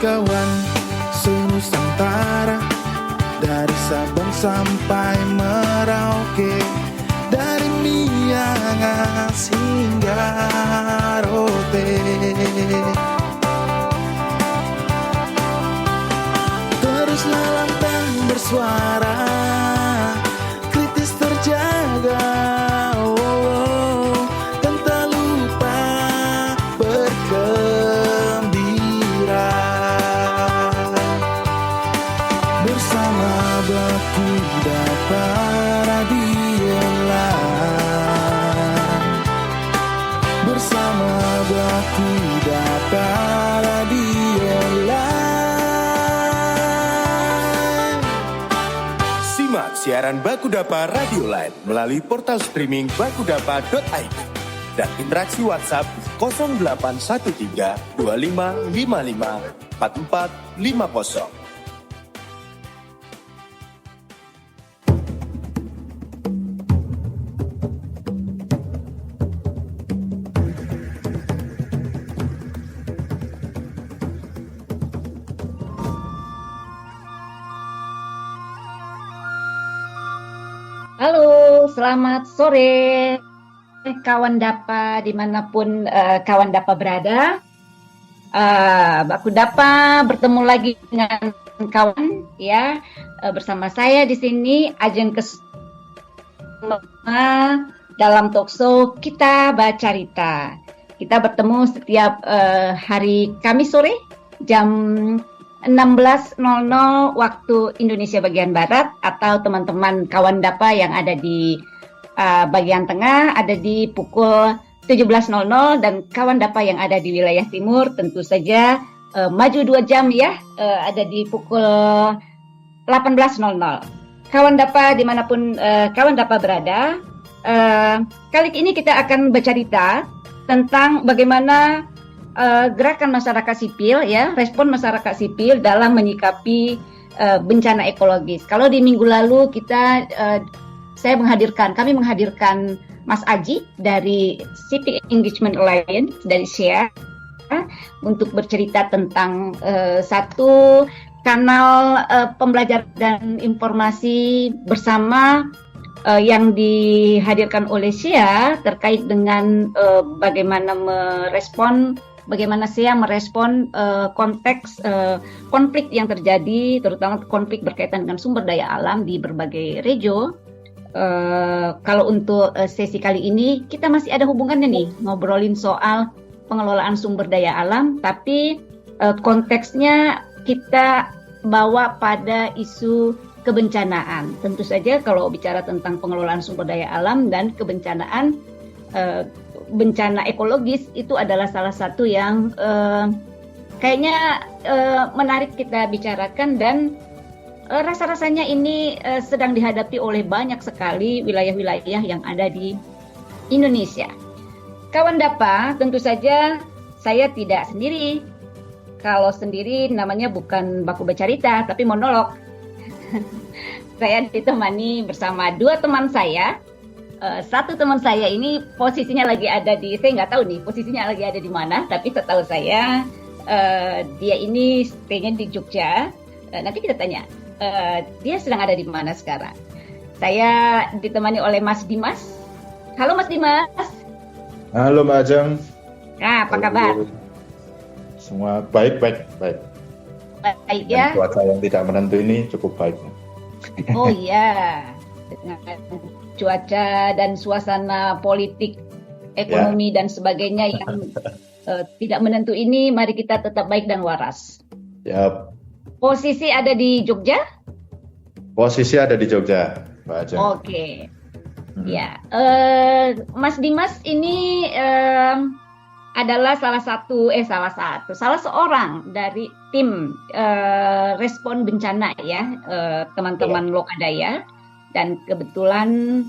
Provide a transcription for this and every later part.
kawan senusantara, dari Sabang sampai Merauke, dari Miangas hingga Rote. Teruslah lantang bersuara, kritis terjaga, dan tak lupa bergembira. Bersama Baku Dapa Radioland, bersama Baku Dapa Radioland. Simak siaran Bakudapa Radioland melalui portal streaming bakudapa.id dan interaksi WhatsApp 0813 2555 4450. Halo, selamat sore kawan Dapa dimanapun kawan Dapa berada. Baku Dapa bertemu lagi dengan kawan ya, bersama saya di sini Ajeng Kesuma dalam talkshow Kita Bacarita. Kita bertemu setiap hari Kamis sore jam 16.00 waktu Indonesia bagian Barat, atau teman-teman kawan Dapa yang ada di bagian tengah ada di pukul 17.00, dan kawan Dapa yang ada di wilayah timur tentu saja maju 2 jam ya, ada di pukul 18.00. Kawan Dapa dimanapun kawan Dapa berada, kali ini kita akan bercerita tentang bagaimana gerakan masyarakat sipil ya, respon masyarakat sipil dalam menyikapi bencana ekologis. Kalau di minggu lalu kami menghadirkan Mas Aji dari Civic Engagement Alliance dari SHARE untuk bercerita tentang satu kanal pembelajaran dan informasi bersama yang dihadirkan oleh SHARE terkait dengan bagaimana SHARE merespon konteks konflik yang terjadi, terutama konflik berkaitan dengan sumber daya alam di berbagai regio. Kalau untuk sesi kali ini kita masih ada hubungannya nih, ngobrolin soal pengelolaan sumber daya alam, tapi konteksnya kita bawa pada isu kebencanaan. Tentu saja kalau bicara tentang pengelolaan sumber daya alam dan kebencanaan, bencana ekologis itu adalah salah satu yang kayaknya menarik kita bicarakan, dan rasa-rasanya ini sedang dihadapi oleh banyak sekali wilayah-wilayah yang ada di Indonesia. Kawan Dapa, tentu saja saya tidak sendiri. Kalau sendiri namanya bukan Baku Bercerita, tapi monolog. Saya ditemani bersama 2 teman saya. Satu teman saya ini posisinya lagi ada di, saya nggak tahu nih posisinya lagi ada di mana, tapi setahu saya dia ini stay-nya di Jogja. Nanti kita tanya dia sedang ada di mana sekarang. Saya ditemani oleh Mas Dimas. Halo Mas Dimas. Halo Mbak Ajeng. Nah, apa kabar? Semua baik. Baik ya. Cuaca yang tidak menentu ini cukup baik. Oh iya, dengan cuaca dan suasana politik, ekonomi dan sebagainya yang tidak menentu ini, mari kita tetap baik dan waras. Yap. Posisi ada di Jogja? Posisi ada di Jogja, Mbak Ajeng. Oke. Ya, Mas Dimas ini adalah salah seorang dari tim respon bencana ya, teman-teman Lokadaya, dan kebetulan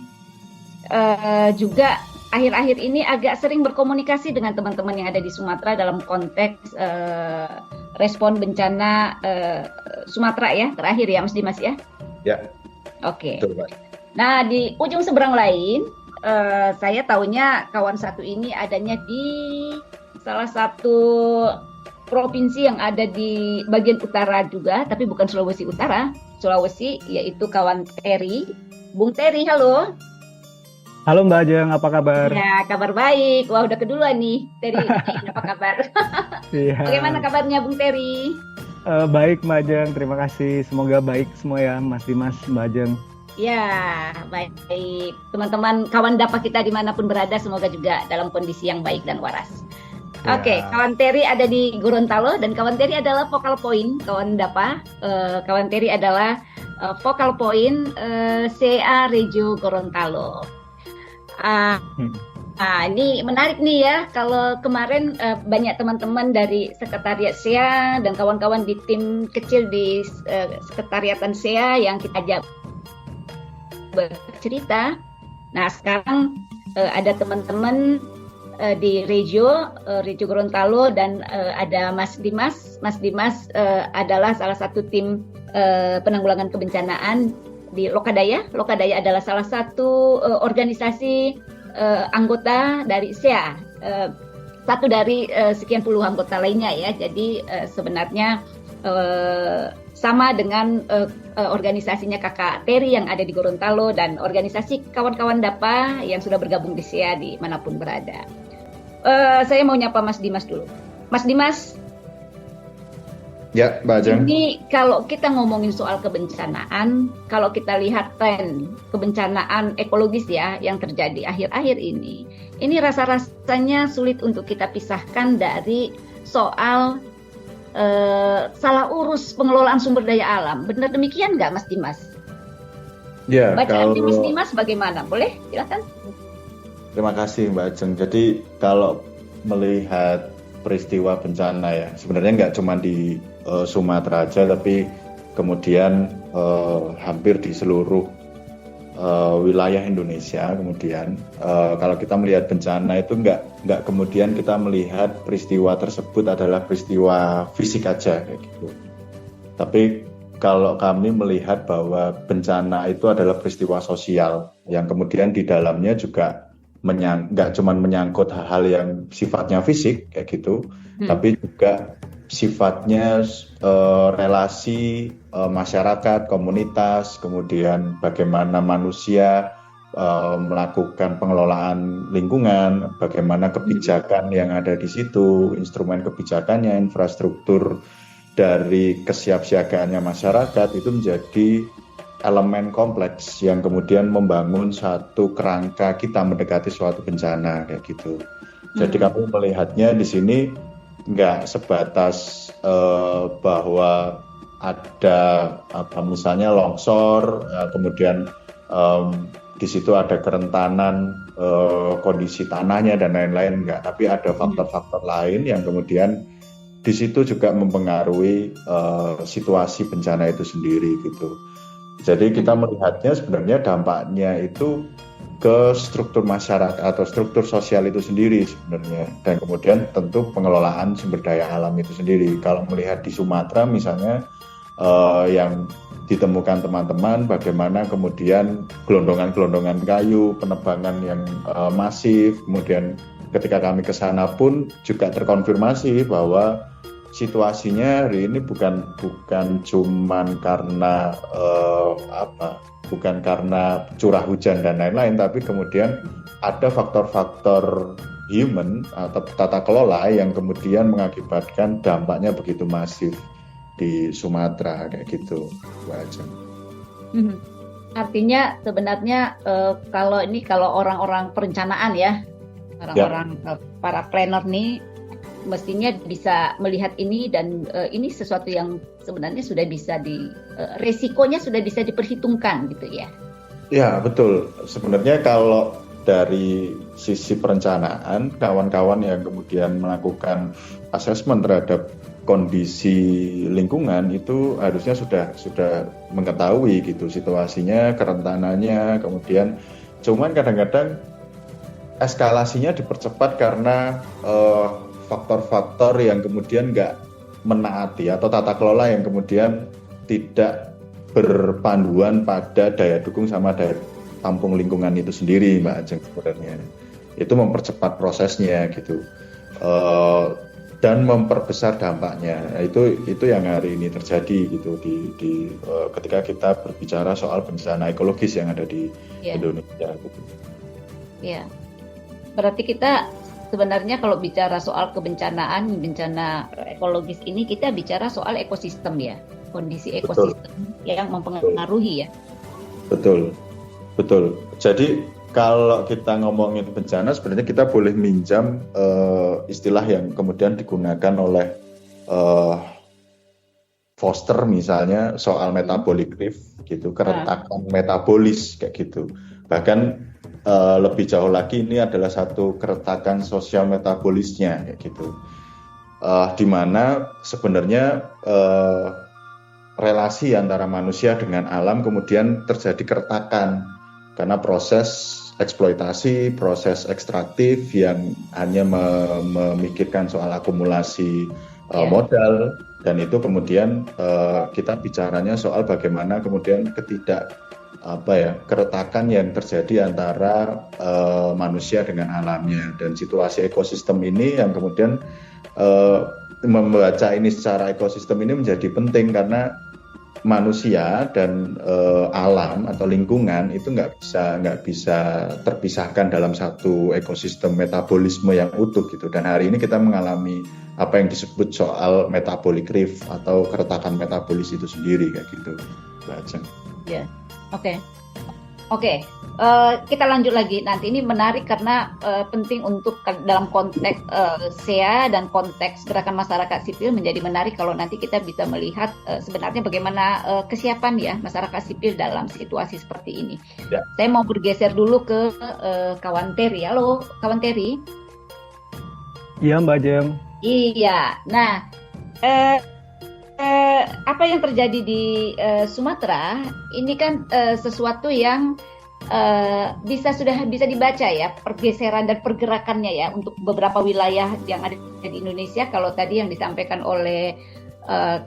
juga akhir-akhir ini agak sering berkomunikasi dengan teman-teman yang ada di Sumatera dalam konteks respon bencana Sumatera ya, terakhir ya Mas Dimas ya? Ya. Oke. Betul, Pak. Nah, di ujung seberang lain, saya tahunya kawan satu ini adanya di salah satu provinsi yang ada di bagian utara juga, tapi bukan Sulawesi Utara, Sulawesi, yaitu kawan Terry. Bung Terry, halo. Halo Mbak Ajeng, apa kabar? Ya, kabar baik. Wah, udah keduluan nih, Terry. Apa kabar? Iya. Bagaimana kabarnya Bung Terry? Baik Mbak Ajeng, terima kasih. Semoga baik semua ya, Mas Dimas, Mbak Ajeng. Ya, baik. Teman-teman kawan Dapa kita dimanapun berada, semoga juga dalam kondisi yang baik dan waras. Ya. Oke, kawan Terry ada di Gorontalo dan kawan Terry adalah focal point kawan Dapa. Kawan Terry adalah focal point CA Regio Gorontalo. Ini menarik nih ya, kalau kemarin banyak teman-teman dari Sekretariat SEA dan kawan-kawan di tim kecil di Sekretariatan SEA yang kita ajak bercerita. Nah, sekarang ada teman-teman di Regio Gorontalo dan ada Mas Dimas. Mas Dimas adalah salah satu tim penanggulangan kebencanaan di Lokadaya. Lokadaya adalah salah satu organisasi anggota dari SEA, satu dari sekian puluh anggota lainnya ya. Jadi sebenarnya sama dengan organisasinya Kakak Terry yang ada di Gorontalo dan organisasi kawan-kawan Dapa yang sudah bergabung di SEA di manapun berada. Saya mau nyapa Mas Dimas dulu. Mas Dimas. Ya, Mbak Ajeng. Ini kalau kita ngomongin soal kebencanaan, kalau kita lihat tren kebencanaan ekologis ya yang terjadi akhir-akhir ini rasa-rasanya sulit untuk kita pisahkan dari soal salah urus pengelolaan sumber daya alam. Benar demikian nggak Mas Dimas? Ya, Bacaan Mas Dimas bagaimana? Boleh? Silakan. Terima kasih Mbak Ajeng. Jadi kalau melihat peristiwa bencana ya, sebenarnya nggak cuma di Sumatera aja, tapi kemudian hampir di seluruh wilayah Indonesia. Kemudian kalau kita melihat bencana itu nggak kemudian kita melihat peristiwa tersebut adalah peristiwa fisik aja kayak gitu. Tapi kalau kami melihat bahwa bencana itu adalah peristiwa sosial yang kemudian di dalamnya juga nggak cuma menyangkut hal-hal yang sifatnya fisik kayak gitu, tapi juga sifatnya relasi masyarakat, komunitas, kemudian bagaimana manusia melakukan pengelolaan lingkungan, bagaimana kebijakan yang ada di situ, instrumen kebijakannya, infrastruktur dari kesiapsiagaannya masyarakat itu menjadi elemen kompleks yang kemudian membangun satu kerangka kita mendekati suatu bencana kayak gitu. Jadi kami melihatnya di sini nggak sebatas bahwa ada misalnya longsor, kemudian di situ ada kerentanan kondisi tanahnya dan lain-lain, enggak. Tapi ada faktor-faktor lain yang kemudian di situ juga mempengaruhi situasi bencana itu sendiri gitu. Jadi kita melihatnya sebenarnya dampaknya itu ke struktur masyarakat atau struktur sosial itu sendiri sebenarnya, dan kemudian tentu pengelolaan sumber daya alam itu sendiri. Kalau melihat di Sumatera misalnya yang ditemukan teman-teman, bagaimana kemudian gelondongan-gelondongan kayu, penebangan yang masif, kemudian ketika kami ke sana pun juga terkonfirmasi bahwa situasinya hari ini bukan cuman karena bukan karena curah hujan dan lain-lain, tapi kemudian ada faktor-faktor human atau tata kelola yang kemudian mengakibatkan dampaknya begitu masif di Sumatera kayak gitu, Mbak Ajeng. Artinya sebenarnya kalau orang-orang perencanaan ya, orang-orang para planner nih mestinya bisa melihat ini dan ini sesuatu yang sebenarnya sudah bisa resikonya sudah bisa diperhitungkan gitu ya. Ya betul. Sebenarnya kalau dari sisi perencanaan, kawan-kawan yang kemudian melakukan asesmen terhadap kondisi lingkungan itu harusnya sudah mengetahui gitu situasinya, kerentanannya, kemudian cuman kadang-kadang eskalasinya dipercepat karena faktor-faktor yang kemudian nggak menaati atau tata kelola yang kemudian tidak berpanduan pada daya dukung sama daya tampung lingkungan itu sendiri, Mbak Ajeng. Sebenarnya itu mempercepat prosesnya gitu. dan memperbesar dampaknya. Nah, itu yang hari ini terjadi gitu ketika kita berbicara soal bencana ekologis yang ada di Indonesia gitu. Ya. Berarti kita sebenarnya kalau bicara soal bencana ekologis ini, kita bicara soal ekosistem ya, kondisi ekosistem yang mempengaruhi ya. Betul. Jadi kalau kita ngomongin bencana, sebenarnya kita boleh minjam istilah yang kemudian digunakan oleh Foster misalnya soal metabolic drift gitu, keretakan metabolis kayak gitu. Bahkan lebih jauh lagi ini adalah satu keretakan sosial metabolisnya kayak gitu. Di mana sebenarnya relasi antara manusia dengan alam kemudian terjadi keretakan karena proses eksploitasi, proses ekstraktif yang hanya memikirkan soal akumulasi modal, dan itu kemudian kita bicaranya soal bagaimana kemudian keretakan yang terjadi antara manusia dengan alamnya, dan situasi ekosistem ini yang kemudian membaca ini secara ekosistem ini menjadi penting karena manusia dan alam atau lingkungan itu nggak bisa terpisahkan dalam satu ekosistem metabolisme yang utuh gitu. Dan hari ini kita mengalami apa yang disebut soal metabolic drift atau keretakan metabolis itu sendiri kayak gitu, Mbak Ajeng. Ya, oke. Kita lanjut lagi. Nanti ini menarik karena penting untuk dalam konteks SEA dan konteks gerakan masyarakat sipil menjadi menarik kalau nanti kita bisa melihat sebenarnya bagaimana kesiapan ya masyarakat sipil dalam situasi seperti ini. Ya. Saya mau bergeser dulu ke kawan Terry. Halo, kawan Terry. Iya, Mbak Jem. Iya. Nah, apa yang terjadi di Sumatera ini kan sesuatu yang sudah bisa dibaca ya pergeseran dan pergerakannya ya untuk beberapa wilayah yang ada di Indonesia. Kalau tadi yang disampaikan oleh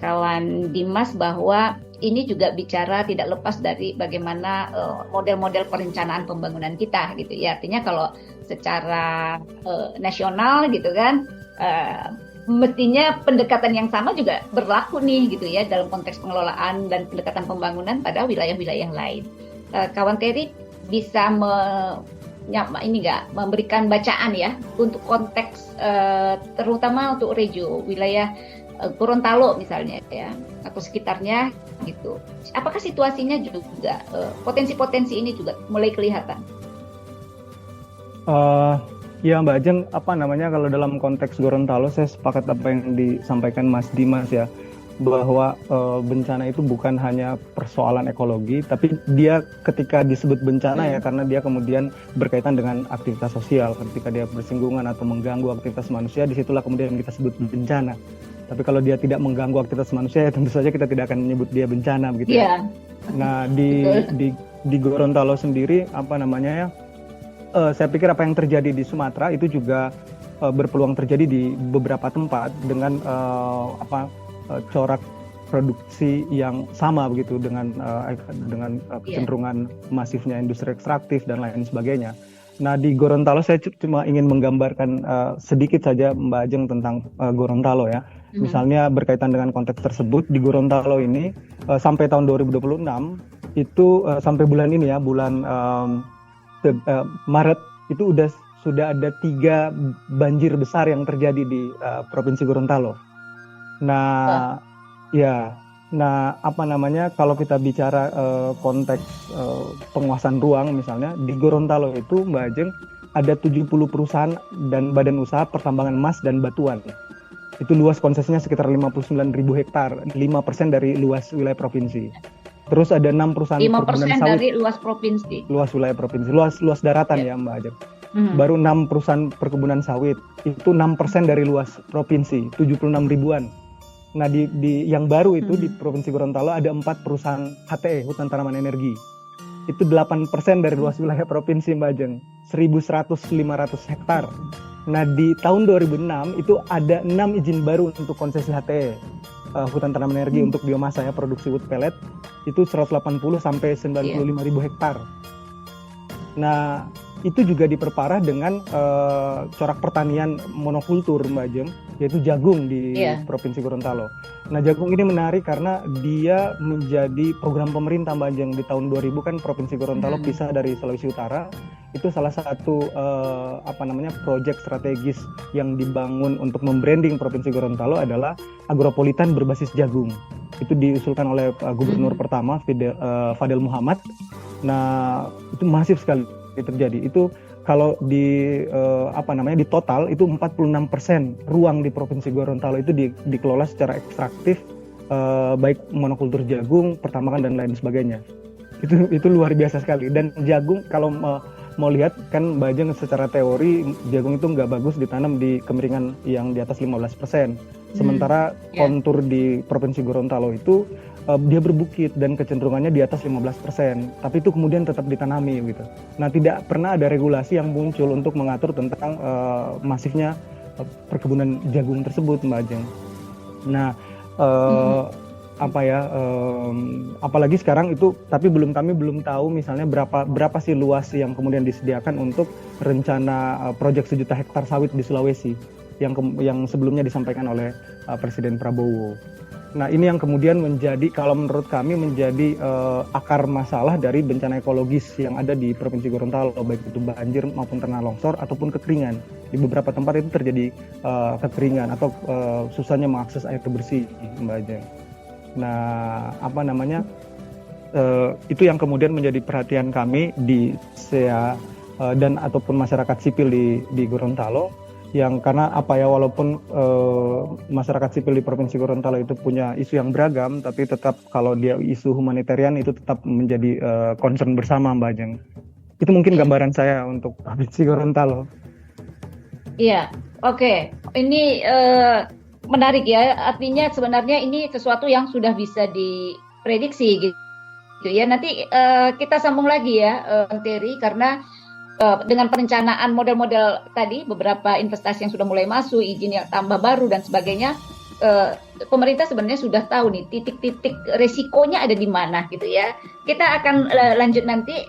kawan Dimas bahwa ini juga bicara tidak lepas dari bagaimana model-model perencanaan pembangunan kita gitu ya. Artinya kalau secara nasional gitu kan mestinya pendekatan yang sama juga berlaku nih gitu ya dalam konteks pengelolaan dan pendekatan pembangunan pada wilayah-wilayah lain. Kawan Terry bisa memberikan bacaan ya untuk konteks terutama untuk regio wilayah Gorontalo misalnya ya atau sekitarnya gitu. Apakah situasinya juga potensi-potensi ini juga mulai kelihatan? Ya Mbak Ajeng, kalau dalam konteks Gorontalo saya sepakat apa yang disampaikan Mas Dimas ya, bahwa bencana itu bukan hanya persoalan ekologi, tapi dia ketika disebut bencana ya karena dia kemudian berkaitan dengan aktivitas sosial. Ketika dia bersinggungan atau mengganggu aktivitas manusia, disitulah kemudian kita sebut bencana. Tapi kalau dia tidak mengganggu aktivitas manusia, ya tentu saja kita tidak akan menyebut dia bencana begitu ya. Nah di Gorontalo sendiri saya pikir apa yang terjadi di Sumatera itu juga berpeluang terjadi di beberapa tempat dengan corak produksi yang sama begitu dengan kecenderungan masifnya industri ekstraktif dan lain sebagainya. Nah di Gorontalo saya cuma ingin menggambarkan sedikit saja Mbak Ajeng tentang Gorontalo ya. Misalnya berkaitan dengan konteks tersebut di Gorontalo ini sampai tahun 2026 itu sampai bulan ini ya bulan Maret itu sudah ada 3 banjir besar yang terjadi di Provinsi Gorontalo. Nah, kalau kita bicara konteks penguasaan ruang misalnya di Gorontalo itu Mbak Ajeng ada 70 perusahaan dan badan usaha pertambangan emas dan batuan. Itu luas konsesinya sekitar 59.000 hektar, 5% dari luas wilayah provinsi. Terus ada 6 perusahaan perkebunan sawit. 5% dari luas provinsi. Luas wilayah provinsi, luas daratan ya Mbak Ajeng. Baru 6 perusahaan perkebunan sawit, itu 6% dari luas provinsi, 76 ribuan. Nah di yang baru itu di Provinsi Gorontalo ada 4 perusahaan HTE, hutan tanaman energi. Itu 8% dari luas wilayah provinsi Mbak Ajeng, 1.500 hektar. Nah di tahun 2006 itu ada 6 izin baru untuk konsesi HTE, hutan tanaman energi untuk biomasa ya, produksi wood pellet, itu 180 sampai 95 ribu hektar. Nah itu juga diperparah dengan corak pertanian monokultur Mbak Ajeng, yaitu jagung di Provinsi Gorontalo. Nah, jagung ini menarik karena dia menjadi program pemerintah Mbak Ajeng. Di tahun 2000 kan Provinsi Gorontalo pisah dari Sulawesi Utara. Itu salah satu proyek strategis yang dibangun untuk membranding Provinsi Gorontalo adalah agropolitan berbasis jagung. Itu diusulkan oleh Gubernur pertama Fadel Muhammad. Nah, itu masif sekali terjadi. Itu kalau di total itu 46% ruang di Provinsi Gorontalo itu dikelola secara ekstraktif, baik monokultur jagung, pertamakan dan lain sebagainya. Itu luar biasa sekali. Dan jagung kalau mau lihat kan Mbak Ajeng, secara teori jagung itu nggak bagus ditanam di kemiringan yang di atas 15%. Sementara kontur di Provinsi Gorontalo itu dia berbukit dan kecenderungannya di atas 15%. Tapi itu kemudian tetap ditanami gitu. Nah, tidak pernah ada regulasi yang muncul untuk mengatur tentang masifnya perkebunan jagung tersebut Mbak Ajeng. Nah, apalagi sekarang itu, tapi kami belum tahu misalnya berapa sih luas yang kemudian disediakan untuk rencana proyek 1 juta hektar sawit di Sulawesi yang sebelumnya disampaikan oleh Presiden Prabowo. Nah, ini yang kemudian menjadi, kalau menurut kami menjadi akar masalah dari bencana ekologis yang ada di Provinsi Gorontalo, baik itu banjir maupun terkena longsor ataupun kekeringan. Di beberapa tempat itu terjadi kekeringan atau susahnya mengakses air bersih, Mbak Ajeng. Nah, itu yang kemudian menjadi perhatian kami di SEA dan ataupun masyarakat sipil di Gorontalo, yang karena walaupun masyarakat sipil di Provinsi Gorontalo itu punya isu yang beragam, tapi tetap kalau dia isu humanitarian itu tetap menjadi concern bersama Mbak Ajeng. Itu mungkin gambaran saya untuk Provinsi Gorontalo. Iya, oke. Ini menarik ya, artinya sebenarnya ini sesuatu yang sudah bisa diprediksi gitu ya. Nanti kita sambung lagi ya, Terry, karena dengan perencanaan model-model tadi, beberapa investasi yang sudah mulai masuk, izin yang tambah baru dan sebagainya, pemerintah sebenarnya sudah tahu nih titik-titik resikonya ada di mana gitu ya. Kita akan lanjut nanti.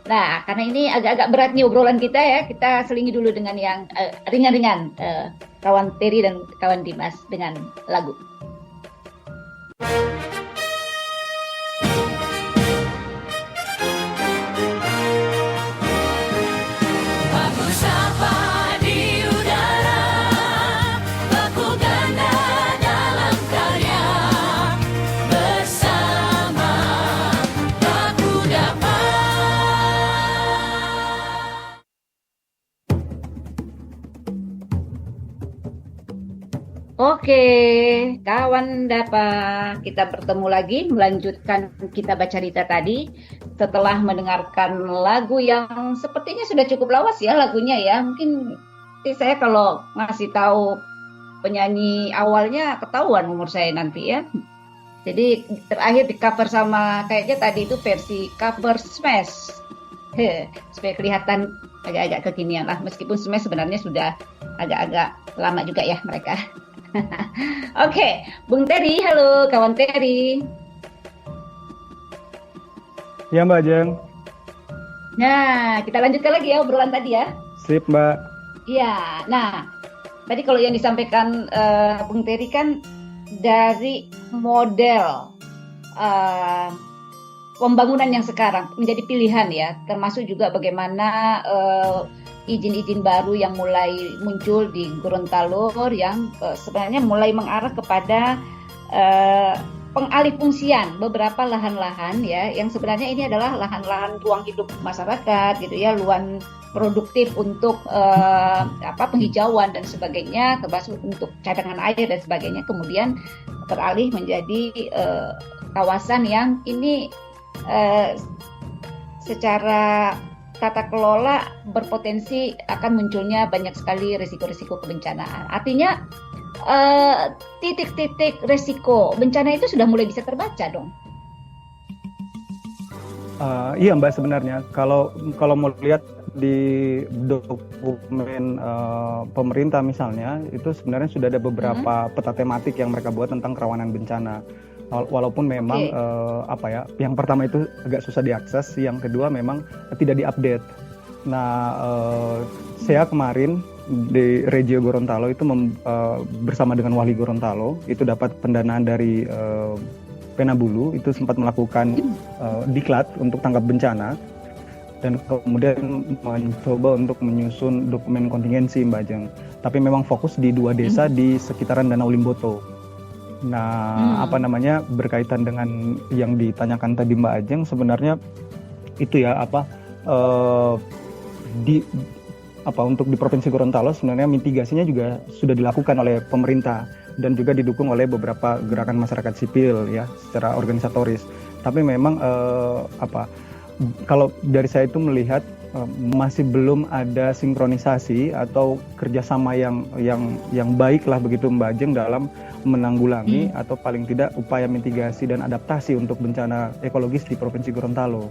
Nah, karena ini agak-agak berat nih obrolan kita ya, kita selingi dulu dengan yang ringan-ringan, kawan Terry dan kawan Dimas, dengan lagu. Oke, kawan Dapa, kita bertemu lagi melanjutkan kita baca cerita tadi setelah mendengarkan lagu yang sepertinya sudah cukup lawas ya lagunya ya. Mungkin saya kalau ngasih tahu penyanyi awalnya ketahuan umur saya nanti ya. Jadi terakhir di cover sama kayaknya tadi itu versi cover Smash. Supaya kelihatan agak-agak kekinian lah, meskipun Smash sebenarnya sudah agak-agak lama juga ya mereka. Oke, Bung Terry, halo kawan Terry. Ya Mbak Ajeng. Nah, kita lanjutkan lagi ya obrolan tadi ya. Sip Mbak. Iya, nah tadi kalau yang disampaikan Bung Terry kan dari model pembangunan yang sekarang menjadi pilihan ya, termasuk juga bagaimana izin-izin baru yang mulai muncul di Gorontalo yang sebenarnya mulai mengarah kepada pengalihfungsian beberapa lahan-lahan ya, yang sebenarnya ini adalah lahan-lahan ruang hidup masyarakat gitu ya, luang produktif untuk penghijauan dan sebagainya, termasuk untuk cadangan air dan sebagainya, kemudian beralih menjadi kawasan yang ini secara tata kelola berpotensi akan munculnya banyak sekali risiko-risiko kebencanaan. Artinya titik-titik risiko bencana itu sudah mulai bisa terbaca dong. Iya Mbak, sebenarnya kalau mau lihat di dokumen pemerintah misalnya, itu sebenarnya sudah ada beberapa peta tematik yang mereka buat tentang kerawanan bencana. Walaupun memang yang pertama itu agak susah diakses, yang kedua memang tidak diupdate. Nah, saya kemarin di Regio Gorontalo itu bersama dengan Wali Gorontalo itu dapat pendanaan dari Penabulu, itu sempat melakukan diklat untuk tanggap bencana dan kemudian mencoba untuk menyusun dokumen kontingensi, Mbak Ajeng. Tapi memang fokus di 2 desa di sekitaran Danau Limboto. Nah, berkaitan dengan yang ditanyakan tadi Mbak Ajeng, sebenarnya itu ya untuk di Provinsi Gorontalo sebenarnya mitigasinya juga sudah dilakukan oleh pemerintah dan juga didukung oleh beberapa gerakan masyarakat sipil ya secara organisatoris. Tapi memang kalau dari saya itu melihat masih belum ada sinkronisasi atau kerjasama yang baik lah begitu Mbak Ajeng dalam menanggulangi atau paling tidak upaya mitigasi dan adaptasi untuk bencana ekologis di Provinsi Gorontalo.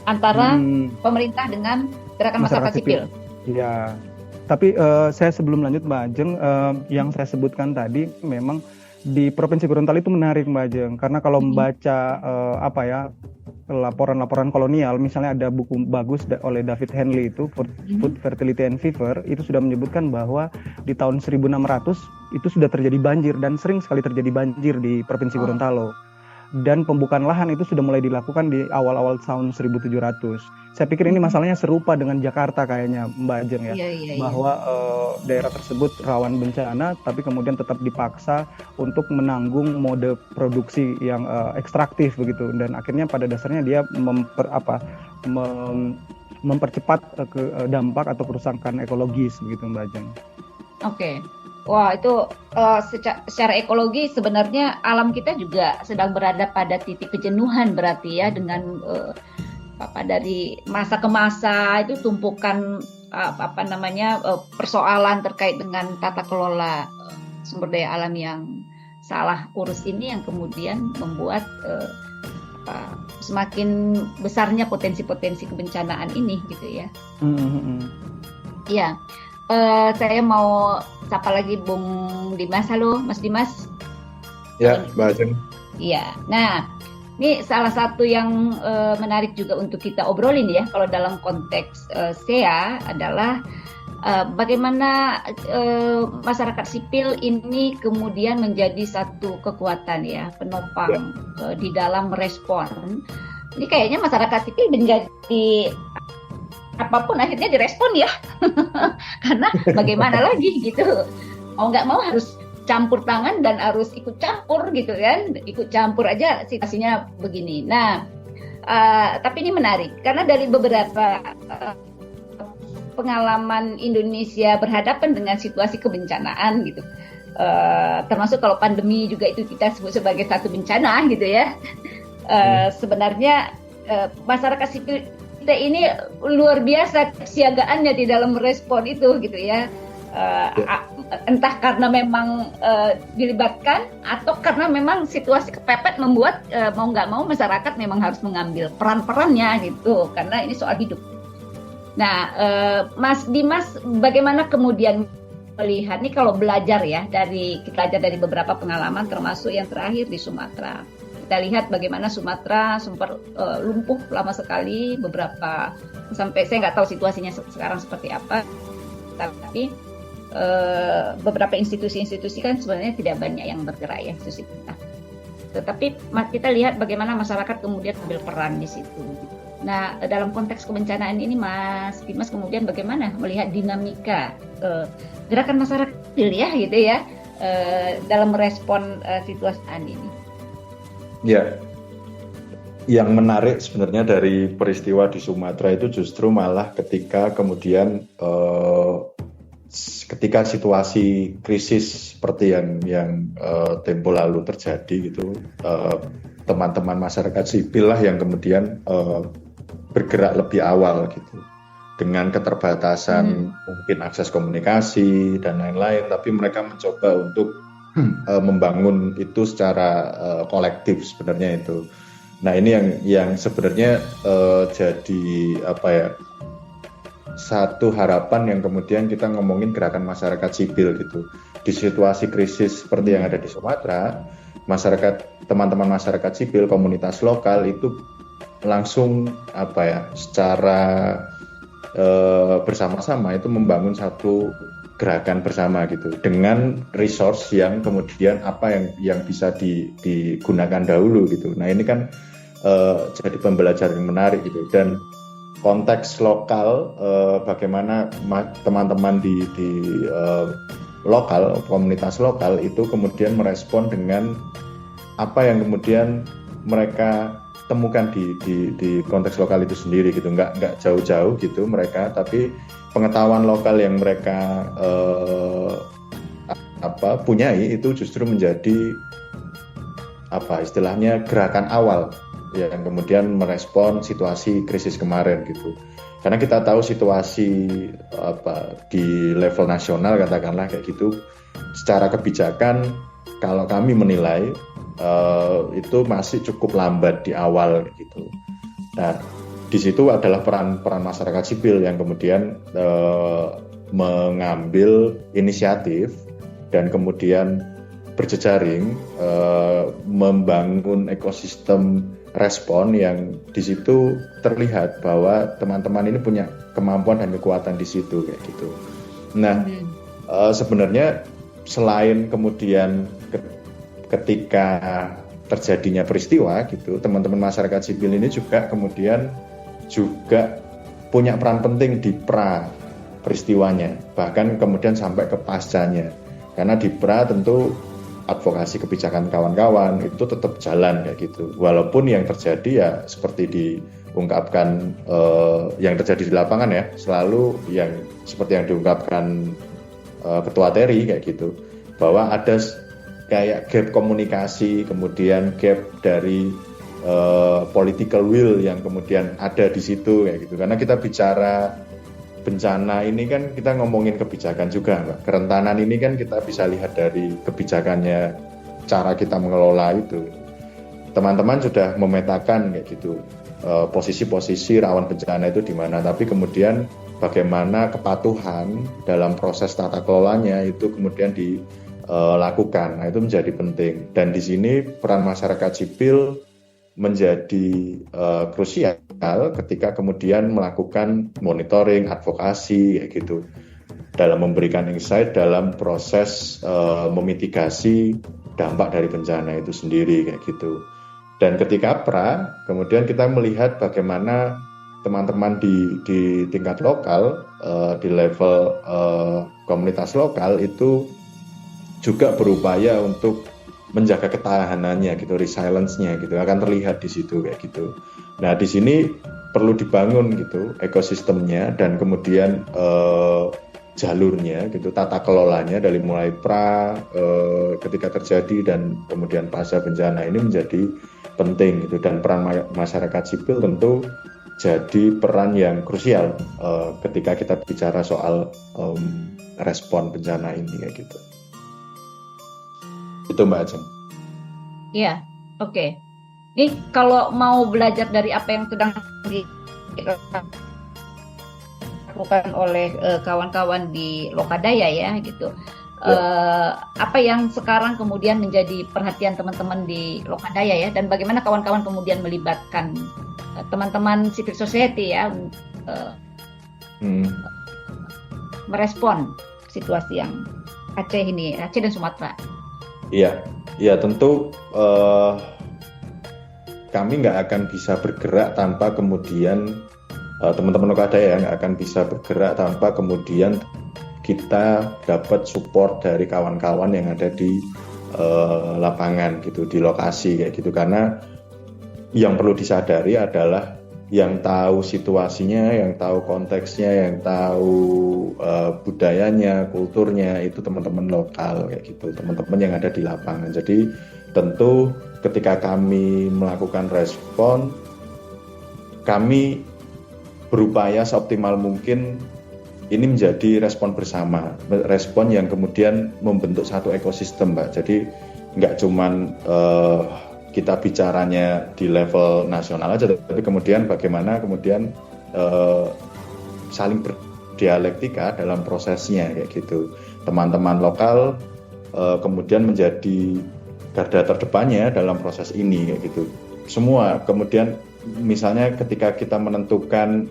Antara pemerintah dengan gerakan masyarakat sipil. Ya, tapi saya sebelum lanjut Mbak Ajeng, yang saya sebutkan tadi memang di Provinsi Gorontalo itu menarik Mbak Ajeng, karena kalau membaca laporan-laporan kolonial, misalnya ada buku bagus oleh David Henley itu Food Fertility and Fever, itu sudah menyebutkan bahwa di tahun 1600 itu sudah terjadi banjir dan sering sekali terjadi banjir di Provinsi Gorontalo. Dan pembukaan lahan itu sudah mulai dilakukan di awal-awal tahun 1700. Saya pikir ini masalahnya serupa dengan Jakarta kayaknya Mbak Ajeng ya. Bahwa daerah tersebut rawan bencana tapi kemudian tetap dipaksa untuk menanggung mode produksi yang ekstraktif begitu, dan akhirnya pada dasarnya dia mempercepat dampak atau kerusakan ekologis begitu Mbak Ajeng. Oke. Wah, itu secara ekologi sebenarnya alam kita juga sedang berada pada titik kejenuhan berarti ya, dengan dari masa ke masa itu tumpukan persoalan terkait dengan tata kelola sumber daya alam yang salah urus ini yang kemudian membuat semakin besarnya potensi-potensi kebencanaan ini gitu ya. Iya. Saya mau sapa lagi Bung Dimas. Halo Mas Dimas. Ya, Mbak Ajeng. Iya. Nah, ini salah satu yang menarik juga untuk kita obrolin ya, kalau dalam konteks SEA adalah bagaimana masyarakat sipil ini kemudian menjadi satu kekuatan ya, penopang di dalam merespon. Ini kayaknya masyarakat sipil menjadi apapun akhirnya direspon ya. Karena bagaimana lagi gitu, mau nggak mau harus campur tangan dan harus ikut campur gitu kan, ikut campur aja situasinya begini. Nah, tapi ini menarik karena dari beberapa pengalaman Indonesia berhadapan dengan situasi kebencanaan gitu, termasuk kalau pandemi juga itu kita sebut sebagai satu bencana gitu ya. Sebenarnya masyarakat sipil kita ini luar biasa kesiagaannya di dalam merespon itu gitu ya. Entah karena memang dilibatkan atau karena memang situasi kepepet membuat mau nggak mau masyarakat memang harus mengambil peran-perannya gitu, karena ini soal hidup. Nah, Mas Dimas, bagaimana kemudian melihat nih kalau belajar ya kita belajar dari beberapa pengalaman termasuk yang terakhir di Sumatera. Kita lihat bagaimana Sumatera sempat lumpuh lama sekali, beberapa sampai saya nggak tahu situasinya sekarang seperti apa, tapi beberapa institusi-institusi kan sebenarnya tidak banyak yang bergerak ya, institusi kita. Tetapi kita lihat bagaimana masyarakat kemudian ambil peran di situ. Nah, dalam konteks kebencanaan ini Mas Dimas kemudian bagaimana melihat dinamika gerakan masyarakat ya gitu ya dalam merespon situasi ini? Ya, yang menarik sebenarnya dari peristiwa di Sumatera itu justru malah ketika kemudian ketika situasi krisis seperti yang tempo lalu terjadi gitu, teman-teman masyarakat sipil lah yang kemudian bergerak lebih awal gitu, dengan keterbatasan mungkin akses komunikasi dan lain-lain, tapi mereka mencoba untuk membangun itu secara kolektif sebenarnya itu. Nah ini yang sebenarnya jadi satu harapan yang kemudian kita ngomongin gerakan masyarakat sipil gitu. Di situasi krisis seperti yang ada di Sumatera, teman-teman masyarakat sipil, komunitas lokal itu langsung secara bersama-sama itu membangun satu gerakan bersama gitu dengan resource yang kemudian yang bisa digunakan dahulu gitu. Nah ini kan jadi pembelajaran yang menarik gitu, dan konteks lokal bagaimana teman-teman di lokal, komunitas lokal itu kemudian merespon dengan apa yang kemudian mereka temukan di konteks lokal itu sendiri gitu, nggak jauh-jauh gitu mereka, tapi pengetahuan lokal yang mereka punyai itu justru menjadi istilahnya gerakan awal yang kemudian merespon situasi krisis kemarin gitu. Karena kita tahu situasi di level nasional katakanlah kayak gitu, secara kebijakan kalau kami menilai itu masih cukup lambat di awal gitu. Nah, di situ adalah peran masyarakat sipil yang kemudian mengambil inisiatif dan kemudian berjejaring membangun ekosistem respon yang di situ terlihat bahwa teman-teman ini punya kemampuan dan kekuatan di situ kayak gitu. Nah, sebenarnya selain kemudian ketika terjadinya peristiwa gitu, teman-teman masyarakat sipil ini juga kemudian punya peran penting di pra peristiwanya, bahkan kemudian sampai ke pascanya. Karena di pra tentu advokasi kebijakan kawan-kawan itu tetap jalan kayak gitu. Walaupun yang terjadi ya seperti diungkapkan yang terjadi di lapangan ya, selalu yang seperti yang diungkapkan Ketua Terry kayak gitu, bahwa ada kayak gap komunikasi, kemudian gap dari political will yang kemudian ada di situ kayak gitu. Karena kita bicara bencana ini kan kita ngomongin kebijakan juga, Mbak. Kerentanan ini kan kita bisa lihat dari kebijakannya, cara kita mengelola itu. Teman-teman sudah memetakan kayak gitu posisi-posisi rawan bencana itu di mana, tapi kemudian bagaimana kepatuhan dalam proses tata kelolanya itu kemudian dilakukan. Nah, itu menjadi penting. Dan di sini peran masyarakat sipil menjadi krusial ketika kemudian melakukan monitoring, advokasi kayak gitu, dalam memberikan insight dalam proses memitigasi dampak dari bencana itu sendiri kayak gitu. Dan ketika pra, kemudian kita melihat bagaimana teman-teman di tingkat lokal, di level komunitas lokal itu juga berupaya untuk menjaga ketahanannya gitu, resilience-nya gitu, akan terlihat di situ kayak gitu. Nah, di sini perlu dibangun gitu ekosistemnya dan kemudian jalurnya gitu, tata kelolanya dari mulai pra ketika terjadi dan kemudian pasca bencana ini menjadi penting gitu, dan peran masyarakat sipil tentu jadi peran yang krusial ketika kita bicara soal respon bencana ini kayak gitu. Itu Mbak Ajeng. Iya, oke. Nih kalau mau belajar dari apa yang sedang dilakukan oleh kawan-kawan di Lokadaya ya gitu. Apa yang sekarang kemudian menjadi perhatian teman-teman di Lokadaya ya, dan bagaimana kawan-kawan kemudian melibatkan teman-teman civil society ya merespon situasi yang Aceh dan Sumatera. Iya tentu kami nggak akan bisa bergerak tanpa kemudian teman-teman Lokadaya nggak akan bisa bergerak tanpa kemudian kita dapat support dari kawan-kawan yang ada di lapangan gitu, di lokasi kayak gitu. Karena yang perlu disadari adalah yang tahu situasinya, yang tahu konteksnya, yang tahu budayanya, kulturnya itu teman-teman lokal kayak gitu, teman-teman yang ada di lapangan. Jadi tentu ketika kami melakukan respon, kami berupaya seoptimal mungkin ini menjadi respon bersama, respon yang kemudian membentuk satu ekosistem, Mbak. Jadi nggak cuman kita bicaranya di level nasional aja, tapi kemudian bagaimana kemudian saling berdialektika dalam prosesnya kayak gitu. Teman-teman lokal kemudian menjadi garda terdepannya dalam proses ini kayak gitu. Semua kemudian misalnya ketika kita menentukan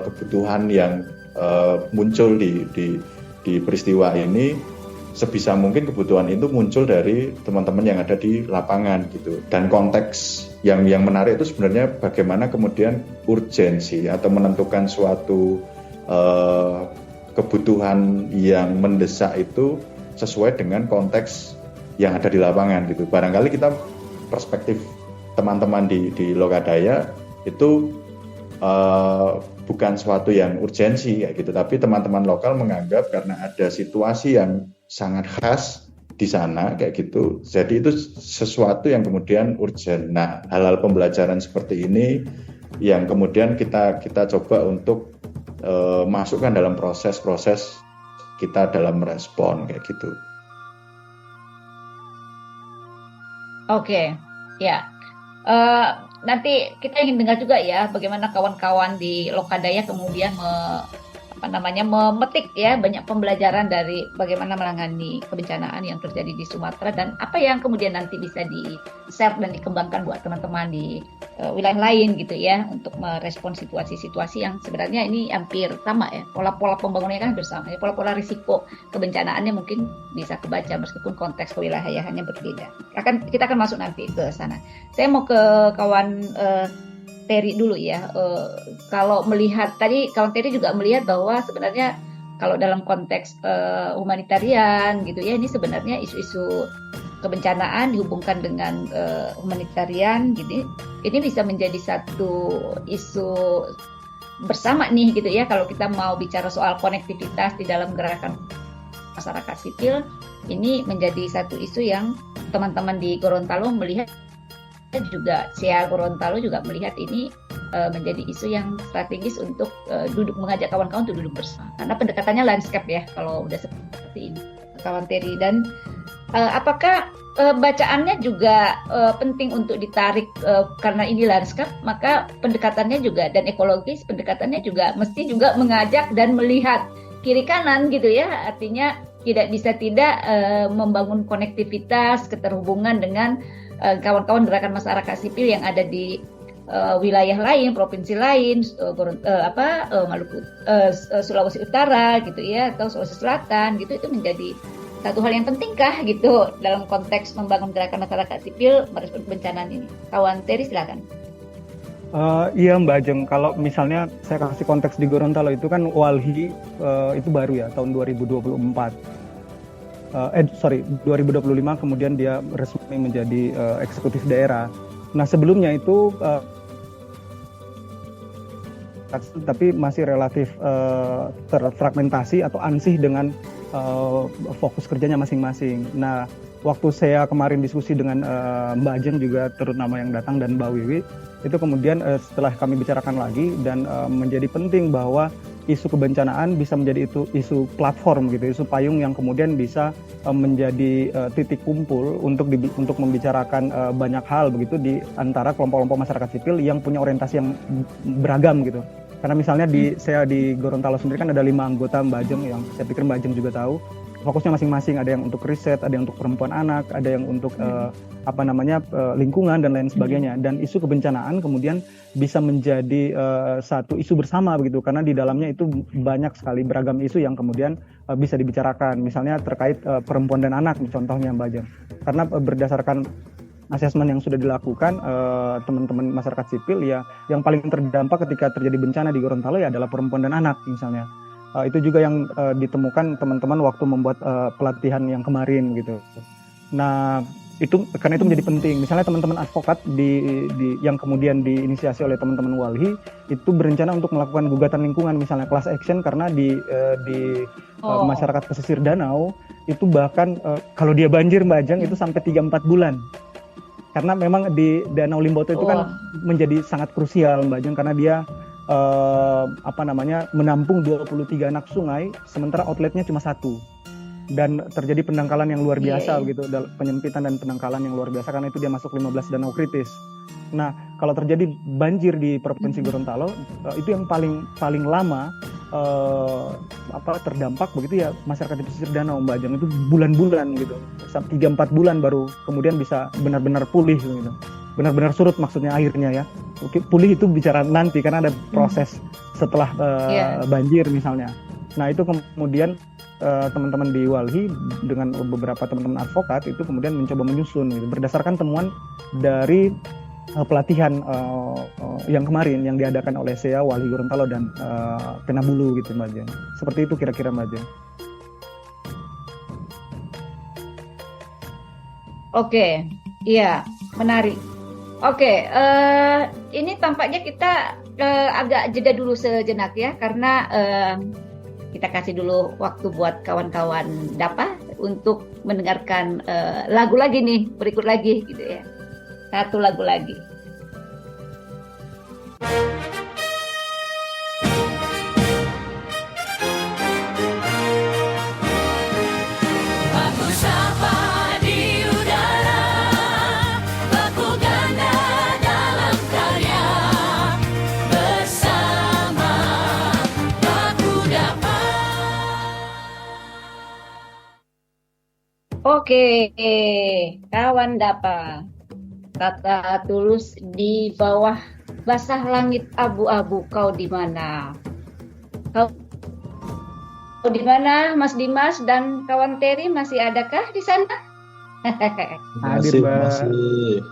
kebutuhan yang muncul di peristiwa ini, sebisa mungkin kebutuhan itu muncul dari teman-teman yang ada di lapangan gitu. Dan konteks yang menarik itu sebenarnya bagaimana kemudian urgensi atau menentukan suatu kebutuhan yang mendesak itu sesuai dengan konteks yang ada di lapangan gitu. Barangkali kita perspektif teman-teman di Lokadaya itu bukan suatu yang urgensi kayak gitu, tapi teman-teman lokal menganggap karena ada situasi yang sangat khas di sana kayak gitu, jadi itu sesuatu yang kemudian urgent. Nah, hal-hal pembelajaran seperti ini yang kemudian kita coba untuk masukkan dalam proses-proses kita dalam merespon kayak gitu. Oke, ya. Nanti kita ingin dengar juga ya bagaimana kawan-kawan di Lokadaya kemudian memetik ya banyak pembelajaran dari bagaimana menangani kebencanaan yang terjadi di Sumatera dan apa yang kemudian nanti bisa di-share dan dikembangkan buat teman-teman di wilayah lain gitu ya untuk merespon situasi-situasi yang sebenarnya ini hampir sama ya, pola-pola pembangunannya kan hampir sama ya, pola-pola risiko kebencanaannya mungkin bisa kebaca meskipun konteks kewilayahannya berbeda. Kita akan masuk nanti ke sana. Saya mau ke kawan Terry dulu ya. Kalau melihat tadi kawan Terry juga melihat bahwa sebenarnya kalau dalam konteks humanitarian gitu ya, ini sebenarnya isu-isu kebencanaan dihubungkan dengan humanitarian gitu. Ini bisa menjadi satu isu bersama nih gitu ya. Kalau kita mau bicara soal konektivitas di dalam gerakan masyarakat sipil, ini menjadi satu isu yang teman-teman di Gorontalo melihat juga, Sia Gorontalo juga melihat ini menjadi isu yang strategis untuk mengajak kawan-kawan untuk duduk bersama. Karena pendekatannya landscape ya, kalau udah seperti ini, kawan Terry. Dan apakah bacaannya juga penting untuk ditarik karena ini landscape, maka pendekatannya juga dan ekologis, pendekatannya juga mesti juga mengajak dan melihat kiri kanan gitu ya, artinya tidak bisa tidak membangun konektivitas, keterhubungan dengan kawan-kawan gerakan masyarakat sipil yang ada di wilayah lain, provinsi lain, Maluku, Sulawesi Utara gitu ya, atau Sulawesi Selatan gitu, itu menjadi satu hal yang pentingkah gitu dalam konteks membangun gerakan masyarakat sipil merespon kebencanaan ini. Kawan Terry silakan. Iya Mbak Ajeng, kalau misalnya saya kasih konteks di Gorontalo itu kan Walhi itu baru ya tahun 2024. 2025 kemudian dia resmi menjadi eksekutif daerah. Nah sebelumnya itu tapi masih relatif terfragmentasi atau ansih dengan fokus kerjanya masing-masing. Nah waktu saya kemarin diskusi dengan Mbak Ajeng juga terutama yang datang dan Mbak Wiwi, itu kemudian setelah kami bicarakan lagi dan menjadi penting bahwa isu kebencanaan bisa menjadi isu platform gitu, isu payung yang kemudian bisa menjadi titik kumpul untuk membicarakan banyak hal begitu di antara kelompok-kelompok masyarakat sipil yang punya orientasi yang beragam gitu. Karena misalnya saya di Gorontalo sendiri kan ada 5 anggota Mbak Ajeng yang saya pikir Mbak Ajeng juga tahu. Fokusnya masing-masing, ada yang untuk riset, ada yang untuk perempuan anak, ada yang untuk lingkungan dan lain sebagainya. Dan isu kebencanaan kemudian bisa menjadi satu isu bersama begitu, karena di dalamnya itu banyak sekali beragam isu yang kemudian bisa dibicarakan. Misalnya terkait perempuan dan anak, contohnya Mbak Ajeng. Karena berdasarkan asesmen yang sudah dilakukan teman-teman masyarakat sipil ya, yang paling terdampak ketika terjadi bencana di Gorontalo ya adalah perempuan dan anak misalnya. Itu juga yang ditemukan teman-teman waktu membuat pelatihan yang kemarin gitu. Nah karena itu menjadi penting. Misalnya teman-teman advokat yang kemudian diinisiasi oleh teman-teman Walhi itu berencana untuk melakukan gugatan lingkungan, misalnya class action, karena di masyarakat pesisir danau itu bahkan kalau dia banjir Mbak Ajeng itu sampai 3-4 bulan. Karena memang di Danau Limboto itu kan menjadi sangat krusial Mbak Ajeng, karena dia menampung 23 anak sungai, sementara outletnya cuma 1. Dan terjadi pendangkalan yang luar biasa begitu, penyempitan dan pendangkalan yang luar biasa karena itu dia masuk 15 danau kritis. Nah, kalau terjadi banjir di Provinsi Gorontalo, itu yang paling lama terdampak begitu ya masyarakat di pesisir danau Mbak Ajeng, itu bulan-bulan gitu. Sampai 3-4 bulan baru kemudian bisa benar-benar pulih gitu. Benar-benar surut maksudnya airnya ya. pulih itu bicara nanti karena ada proses setelah Iya. banjir misalnya. Nah itu kemudian teman-teman di Walhi dengan beberapa teman-teman advokat itu kemudian mencoba menyusun gitu, berdasarkan temuan dari pelatihan yang kemarin yang diadakan oleh SEA Walhi Gorontalo dan Penabulu gitu Mbak Jen. Seperti itu kira-kira Mbak Jen. Oke, iya, menarik. Oke, ini tampaknya kita agak jeda dulu sejenak ya, karena kita kasih dulu waktu buat kawan-kawan DAPA untuk mendengarkan lagu lagi nih, berikut lagi gitu ya. Satu lagu lagi. Baku sapa di udara, baku ganda dalam karya, bersama baku dapat. Oke, kawan DAPA. Kata tulus di bawah basah langit abu-abu, kau di mana? Kau di mana, Mas Dimas dan kawan Terry, masih adakah di sana? Hadir, Mbak. masih.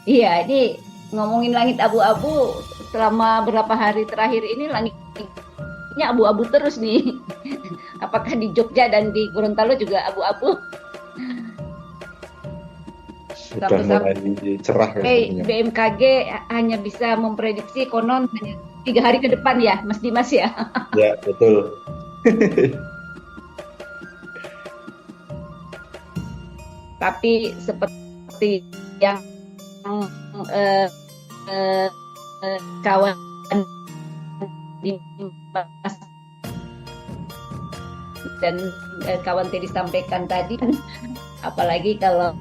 Iya, ini ngomongin langit abu-abu selama beberapa hari terakhir ini langitnya abu-abu terus nih. Apakah di Jogja dan di Gorontalo juga abu-abu? Sudah Sampai- mulai cerah ya sepertinya. BMKG hanya bisa memprediksi konon hanya 3 hari ke depan ya, Mas Dimas ya. Ya, betul. Tapi seperti yang eh, eh, kawan Dimas dan kawan Teddy sampaikan tadi, apalagi kalau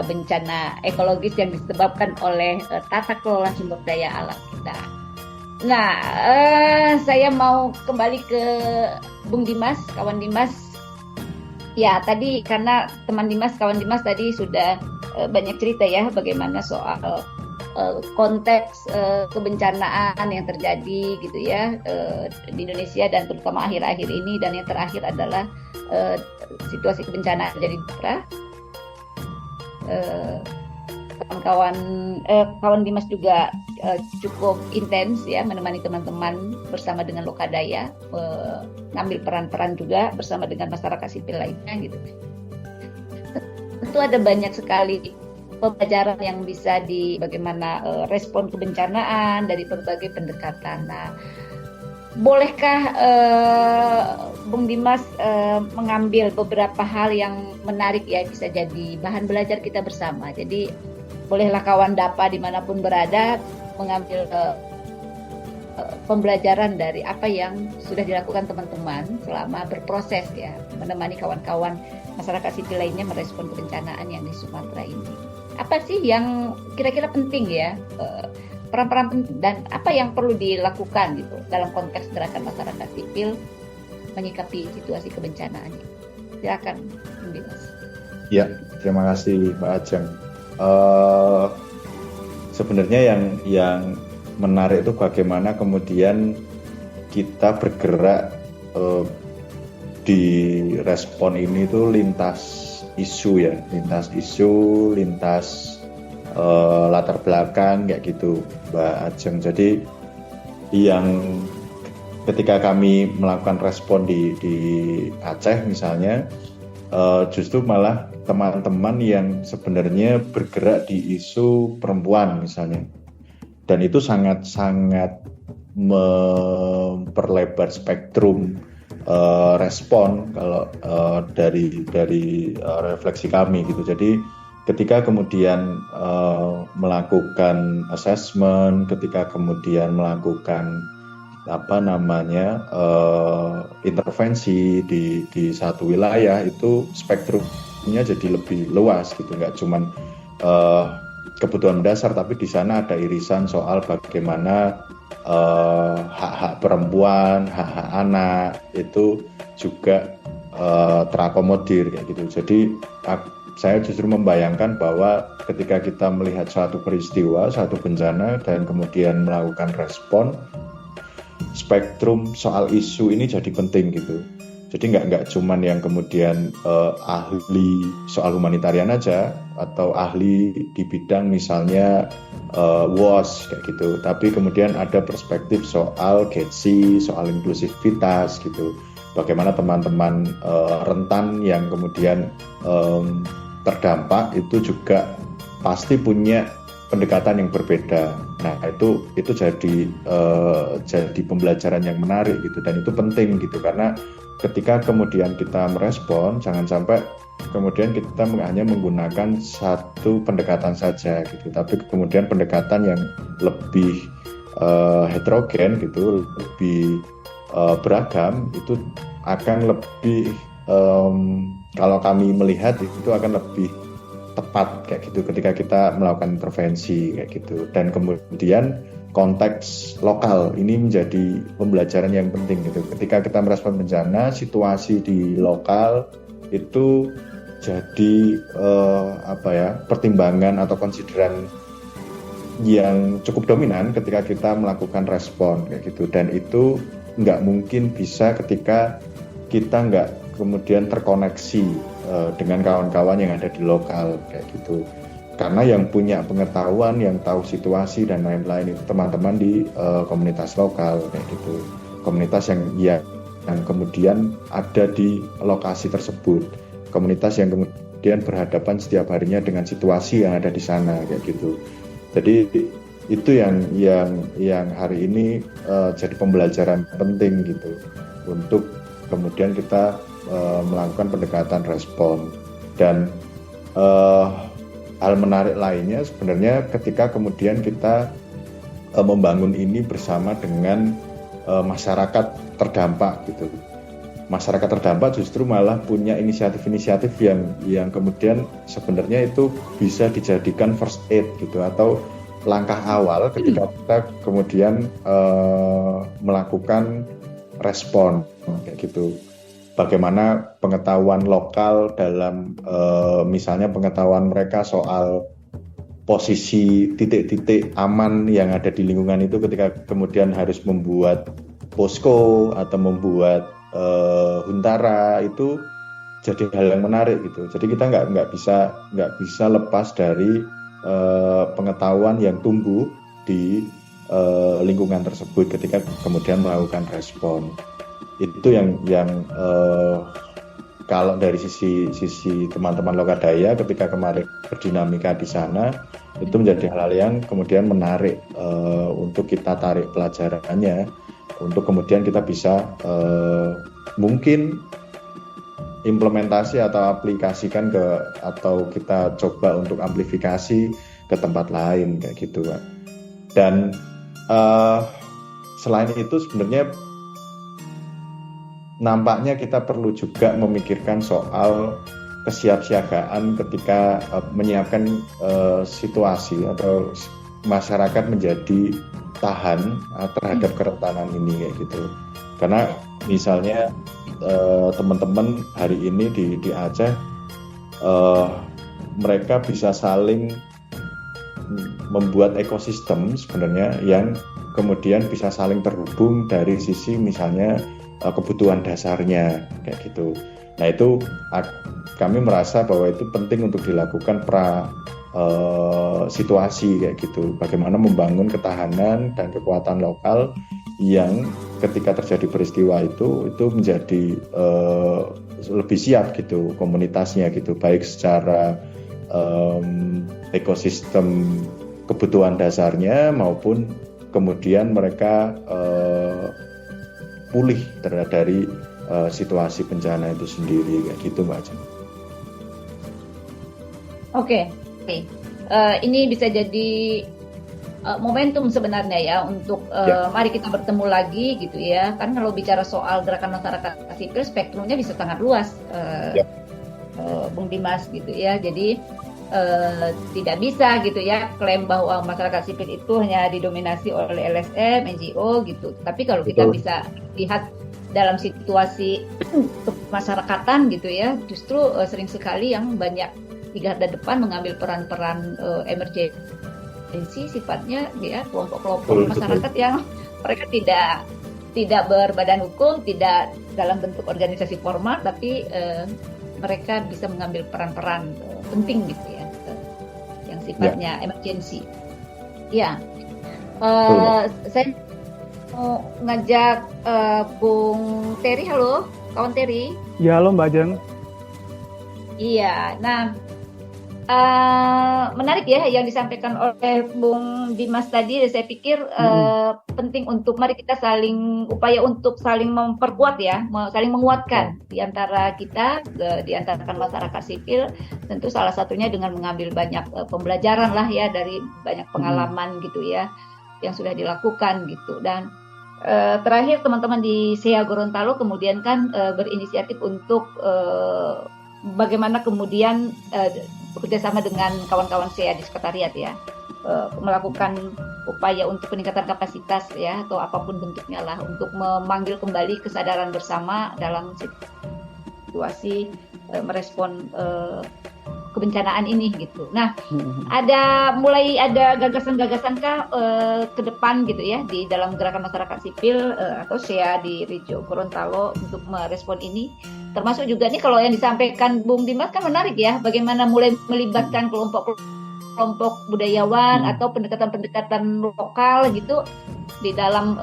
bencana ekologis yang disebabkan oleh tata kelola sumber daya alam kita. Nah, saya mau kembali ke Bung Dimas, kawan Dimas. Ya, tadi karena teman Dimas, kawan Dimas tadi sudah banyak cerita ya bagaimana soal konteks kebencanaan yang terjadi gitu ya di Indonesia dan terutama akhir-akhir ini, dan yang terakhir adalah situasi kebencanaan terjadi di Jepara. Kawan Dimas juga cukup intens ya menemani teman-teman bersama dengan Lokadaya, ngambil peran-peran juga bersama dengan masyarakat sipil lainnya gitu. Tentu ada banyak sekali pembelajaran yang bisa bagaimana respon kebencanaan dari berbagai pendekatan. Nah, bolehkah Bung Dimas mengambil beberapa hal yang menarik ya, bisa jadi bahan belajar kita bersama. Jadi bolehlah kawan DAPA dimanapun berada mengambil pembelajaran dari apa yang sudah dilakukan teman-teman selama berproses ya, menemani kawan-kawan masyarakat sipil lainnya merespon kebencanaan yang di Sumatera ini. Apa sih yang kira-kira penting ya, peran-peran penting dan apa yang perlu dilakukan gitu dalam konteks gerakan masyarakat sipil menyikapi situasi kebencanaan ini? Silakan, Bung Dimas. Ya, terima kasih Mbak Ajeng. Sebenarnya yang menarik itu bagaimana kemudian kita bergerak di respon ini itu lintas isu ya, lintas latar belakang kayak gitu Mbak Ajeng. Jadi yang ketika kami melakukan respon di Aceh misalnya, justru malah teman-teman yang sebenarnya bergerak di isu perempuan misalnya, dan itu sangat-sangat memperlebar spektrum respon kalau dari refleksi kami gitu. Jadi ketika kemudian melakukan assessment, ketika kemudian melakukan intervensi di satu wilayah, itu spektrumnya jadi lebih luas gitu, nggak cuman kebutuhan mendasar, tapi di sana ada irisan soal bagaimana hak-hak perempuan, hak-hak anak itu juga terakomodir kayak gitu. Jadi saya justru membayangkan bahwa ketika kita melihat suatu peristiwa, suatu bencana dan kemudian melakukan respon, spektrum soal isu ini jadi penting gitu. Jadi nggak cuman yang kemudian ahli soal humanitarian aja atau ahli di bidang misalnya WOS kayak gitu, tapi kemudian ada perspektif soal GETSI, soal inklusivitas gitu. Bagaimana teman-teman rentan yang kemudian terdampak itu juga pasti punya pendekatan yang berbeda. Nah itu jadi pembelajaran yang menarik gitu, dan itu penting gitu, karena ketika kemudian kita merespon, jangan sampai kemudian kita hanya menggunakan satu pendekatan saja gitu, tapi kemudian pendekatan yang lebih heterogen gitu, lebih beragam, itu akan lebih kalau kami melihat itu akan lebih tepat kayak gitu ketika kita melakukan intervensi kayak gitu. Dan kemudian konteks lokal ini menjadi pembelajaran yang penting gitu. Ketika kita merespon bencana, situasi di lokal itu jadi pertimbangan atau konsideran yang cukup dominan ketika kita melakukan respon kayak gitu. Dan itu nggak mungkin bisa ketika kita nggak kemudian terkoneksi dengan kawan-kawan yang ada di lokal kayak gitu. Karena yang punya pengetahuan, yang tahu situasi dan lain-lain itu teman-teman di komunitas lokal kayak gitu. Komunitas yang kemudian ada di lokasi tersebut. Komunitas yang kemudian berhadapan setiap harinya dengan situasi yang ada di sana kayak gitu. Jadi itu yang hari ini jadi pembelajaran penting gitu untuk kemudian kita melakukan pendekatan respon. Dan hal menarik lainnya sebenarnya ketika kemudian kita membangun ini bersama dengan masyarakat terdampak gitu. Masyarakat terdampak justru malah punya inisiatif-inisiatif yang kemudian sebenarnya itu bisa dijadikan first aid gitu, atau langkah awal ketika kita kemudian melakukan respon kayak gitu. Bagaimana pengetahuan lokal dalam misalnya pengetahuan mereka soal posisi titik-titik aman yang ada di lingkungan itu ketika kemudian harus membuat posko atau membuat huntara, itu jadi hal yang menarik gitu. Jadi kita nggak bisa lepas dari pengetahuan yang tumbuh di lingkungan tersebut ketika kemudian melakukan respon. Itu yang kalau dari sisi teman-teman Lokadaya ketika kemarin berdinamika di sana, itu menjadi hal-hal yang kemudian menarik untuk kita tarik pelajarannya, untuk kemudian kita bisa mungkin implementasi atau aplikasikan atau kita coba untuk amplifikasi ke tempat lain kayak gitu, Pak. Dan selain itu sebenarnya nampaknya kita perlu juga memikirkan soal kesiapsiagaan ketika menyiapkan situasi atau masyarakat menjadi tahan terhadap kerentanan ini kayak gitu. Karena misalnya teman-teman hari ini di Aceh mereka bisa saling membuat ekosistem sebenarnya yang kemudian bisa saling terhubung dari sisi misalnya kebutuhan dasarnya kayak gitu. Nah itu kami merasa bahwa itu penting untuk dilakukan situasi kayak gitu. Bagaimana membangun ketahanan dan kekuatan lokal yang ketika terjadi peristiwa itu menjadi lebih siap gitu komunitasnya gitu, baik secara ekosistem kebutuhan dasarnya maupun kemudian mereka pulih dari situasi bencana itu sendiri kayak gitu, Mbak Ajeng. Oke. Ini bisa jadi momentum sebenarnya ya untuk mari kita bertemu lagi gitu ya. Kan kalau bicara soal gerakan masyarakat sipil spektrumnya bisa sangat luas, Bung Dimas gitu ya. Jadi tidak bisa gitu ya klaim bahwa masyarakat sipil itu hanya didominasi oleh LSM, NGO gitu. Tapi kalau kita bisa lihat dalam situasi kemasyarakatan gitu ya, justru sering sekali yang banyak di garda depan mengambil peran-peran emergency, sifatnya ya kelompok-kelompok masyarakat yang mereka tidak berbadan hukum, tidak dalam bentuk organisasi formal, tapi mereka bisa mengambil peran-peran penting gitu ya, yang sifatnya emergency. Ya, saya mau ngajak Bung Terry. Halo, kawan Terry. Ya, halo Mbak Ajeng. Iya, nah menarik ya yang disampaikan oleh Bung Dimas tadi. Saya pikir penting untuk mari kita upaya untuk saling memperkuat ya, saling menguatkan di antara kita, di antara masyarakat sipil. Tentu salah satunya dengan mengambil banyak pembelajaran lah ya dari banyak pengalaman gitu ya yang sudah dilakukan gitu. Dan terakhir teman-teman di SEA Gorontalo kemudian kan berinisiatif untuk bagaimana kemudian bekerjasama dengan kawan-kawan SEA di sekretariat ya, melakukan upaya untuk peningkatan kapasitas ya, atau apapun bentuknya lah, untuk memanggil kembali kesadaran bersama dalam situasi merespon kebencanaan ini gitu. Nah, mulai ada gagasan-gagasan kah ke depan gitu ya di dalam gerakan masyarakat sipil atau SEA di Rejo Gorontalo untuk merespon ini? Termasuk juga nih kalau yang disampaikan Bung Dimas kan menarik ya, bagaimana mulai melibatkan kelompok budayawan atau pendekatan-pendekatan lokal gitu di dalam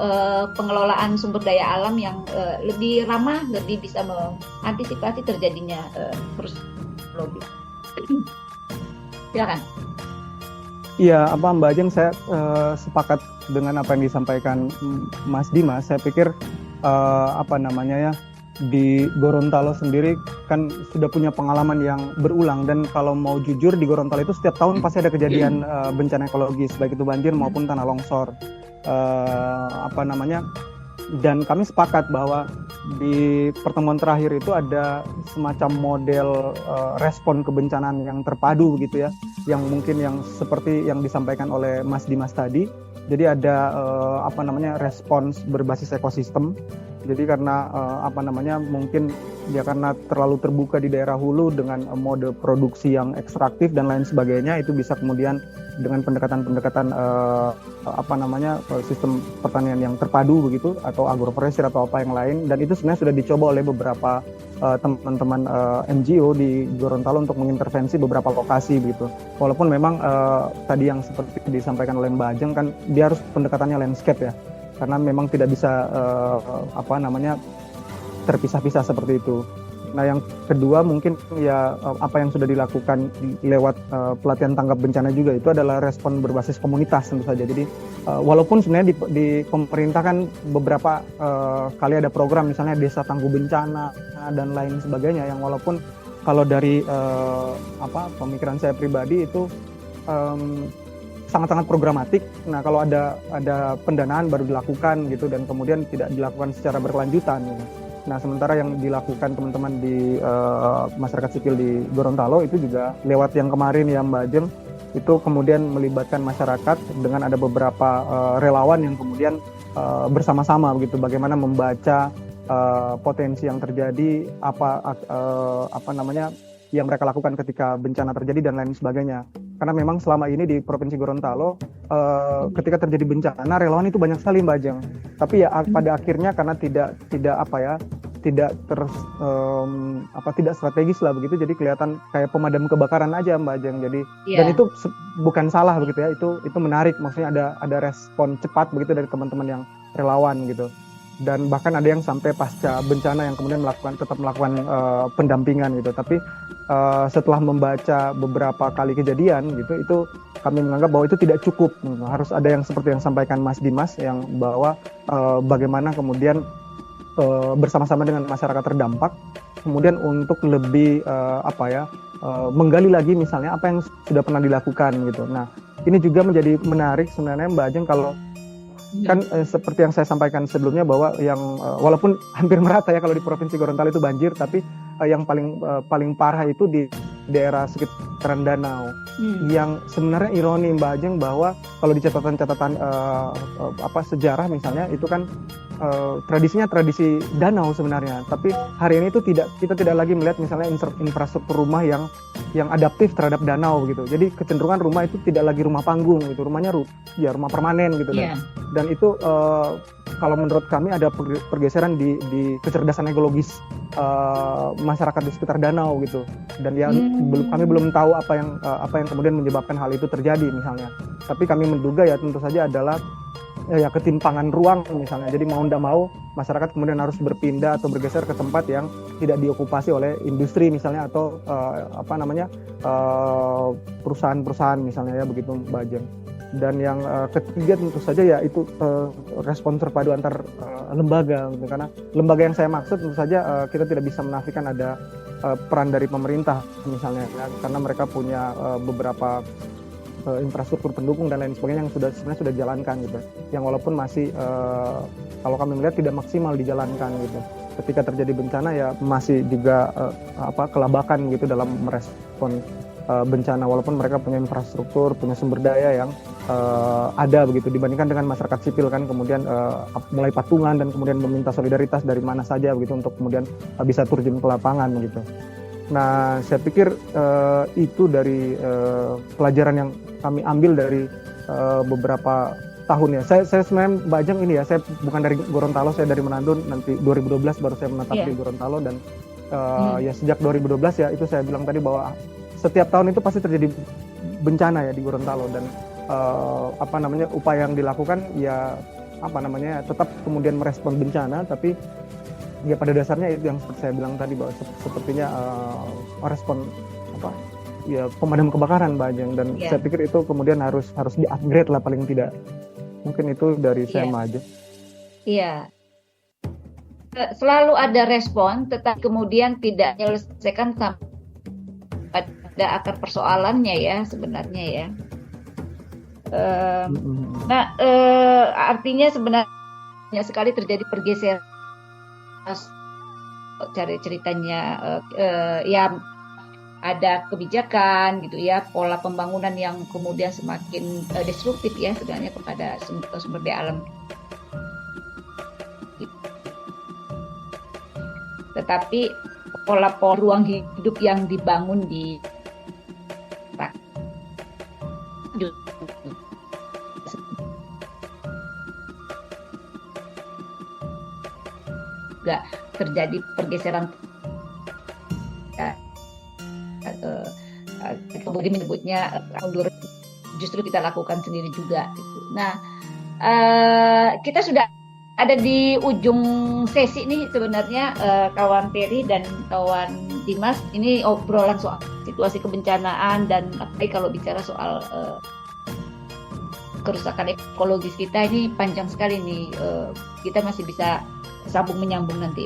pengelolaan sumber daya alam yang lebih ramah, lebih bisa mengantisipasi terjadinya lobby. Silakan. Iya, Mbak Ajeng, saya sepakat dengan apa yang disampaikan Mas Dimas. Saya pikir di Gorontalo sendiri kan sudah punya pengalaman yang berulang, dan kalau mau jujur di Gorontalo itu setiap tahun pasti ada kejadian bencana ekologis, baik itu banjir maupun tanah longsor. Dan kami sepakat bahwa di pertemuan terakhir itu ada semacam model respon kebencanaan yang terpadu begitu ya, yang mungkin yang seperti yang disampaikan oleh Mas Dimas tadi. Jadi ada respons berbasis ekosistem. Jadi karena mungkin ya karena terlalu terbuka di daerah hulu dengan mode produksi yang ekstraktif dan lain sebagainya, itu bisa kemudian dengan pendekatan-pendekatan sistem pertanian yang terpadu begitu, atau agroforestry atau apa yang lain, dan itu sebenarnya sudah dicoba oleh beberapa teman-teman NGO di Gorontalo untuk mengintervensi beberapa lokasi begitu. Walaupun memang tadi yang seperti disampaikan oleh Mbak Ajeng kan dia harus pendekatannya landscape ya, karena memang tidak bisa terpisah-pisah seperti itu. Nah, yang kedua mungkin ya apa yang sudah dilakukan lewat pelatihan tanggap bencana juga itu adalah respon berbasis komunitas tentu saja. Jadi walaupun sebenarnya di pemerintah kan beberapa kali ada program misalnya desa tangguh bencana dan lain sebagainya, yang walaupun kalau dari pemikiran saya pribadi itu sangat-sangat programatik. Nah, kalau ada pendanaan baru dilakukan gitu, dan kemudian tidak dilakukan secara berkelanjutan gitu. Nah, sementara yang dilakukan teman-teman di masyarakat sipil di Gorontalo itu juga lewat yang kemarin ya Mbak Ajeng, itu kemudian melibatkan masyarakat dengan ada beberapa relawan yang kemudian bersama-sama begitu, bagaimana membaca potensi yang terjadi, yang mereka lakukan ketika bencana terjadi dan lain sebagainya. Karena memang selama ini di Provinsi Gorontalo ketika terjadi bencana relawan itu banyak sekali Mbak Ajeng. Tapi ya pada akhirnya karena tidak strategis lah begitu, jadi kelihatan kayak pemadam kebakaran aja Mbak Ajeng. Jadi dan itu bukan salah begitu ya, itu menarik, maksudnya ada respon cepat begitu dari teman-teman yang relawan gitu. Dan bahkan ada yang sampai pasca bencana yang kemudian tetap melakukan pendampingan gitu. Tapi setelah membaca beberapa kali kejadian gitu, itu kami menganggap bahwa itu tidak cukup. Harus ada yang seperti yang sampaikan Mas Dimas, yang bahwa bagaimana kemudian bersama-sama dengan masyarakat terdampak, kemudian untuk lebih menggali lagi misalnya apa yang sudah pernah dilakukan gitu. Nah, ini juga menjadi menarik sebenarnya Mbak Ajeng, kalau kan seperti yang saya sampaikan sebelumnya bahwa yang walaupun hampir merata ya kalau di Provinsi Gorontalo itu banjir, tapi yang paling parah itu di daerah sekitaran danau. Yang sebenarnya ironi Mbak Ajeng bahwa kalau di catatan-catatan sejarah misalnya itu kan tradisinya tradisi danau sebenarnya, tapi hari ini itu kita tidak lagi melihat misalnya infrastruktur rumah yang yang adaptif terhadap danau gitu. Jadi kecenderungan rumah itu tidak lagi rumah panggung gitu, rumahnya rumah permanen gitu. Iya. Dan itu kalau menurut kami ada pergeseran di kecerdasan ekologis masyarakat di sekitar danau gitu. Dan kami belum tahu apa yang kemudian menyebabkan hal itu terjadi misalnya. Tapi kami menduga ya tentu saja adalah ya ketimpangan ruang misalnya. Jadi mau tidak mau masyarakat kemudian harus berpindah atau bergeser ke tempat yang tidak diokupasi oleh industri misalnya atau perusahaan-perusahaan misalnya ya begitu Mbak Ajeng. Dan yang ketiga tentu saja ya itu respon terpadu antar lembaga gitu. Karena lembaga yang saya maksud tentu saja kita tidak bisa menafikan ada peran dari pemerintah misalnya ya, karena mereka punya beberapa infrastruktur pendukung dan lain sebagainya yang sebenarnya sudah dijalankan gitu. Yang walaupun masih kalau kami melihat tidak maksimal dijalankan gitu. Ketika terjadi bencana ya masih juga kelabakan gitu dalam merespon bencana, walaupun mereka punya infrastruktur, punya sumber daya yang ada begitu dibandingkan dengan masyarakat sipil kan kemudian mulai patungan dan kemudian meminta solidaritas dari mana saja begitu untuk kemudian bisa terjun ke lapangan begitu. Nah, saya pikir itu dari pelajaran yang kami ambil dari beberapa tahun ya. Saya sebenarnya Mbak Ajeng ini ya, saya bukan dari Gorontalo, saya dari Manado, nanti 2012 baru saya menetap di Gorontalo dan ya sejak 2012 ya itu saya bilang tadi bahwa setiap tahun itu pasti terjadi bencana ya di Gorontalo dan upaya yang dilakukan ya tetap kemudian merespon bencana, tapi ya pada dasarnya itu yang seperti saya bilang tadi bahwa sepertinya respon pemadam kebakaran Mbak Ajeng, dan saya pikir itu kemudian harus di-upgrade lah paling tidak. Mungkin itu dari saya Mbak Ajeng. Iya. Selalu ada respon, tetapi kemudian tidak menyelesaikan sampai pada akar persoalannya ya sebenarnya ya. Artinya sebenarnya sekali terjadi pergeseran. Cari ceritanya ya ada kebijakan gitu ya, pola pembangunan yang kemudian semakin destruktif ya sebenarnya kepada sumber daya alam. Tetapi pola ruang hidup yang dibangun di juga terjadi pergeseran kemudian menyebutnya mundur, justru kita lakukan sendiri juga gitu. Nah, kita sudah ada di ujung sesi nih sebenarnya, kawan Terry dan kawan Dimas, ini obrolan soal situasi kebencanaan dan apalagi kalau bicara soal kerusakan ekologis kita ini panjang sekali nih, kita masih bisa sambung menyambung nanti.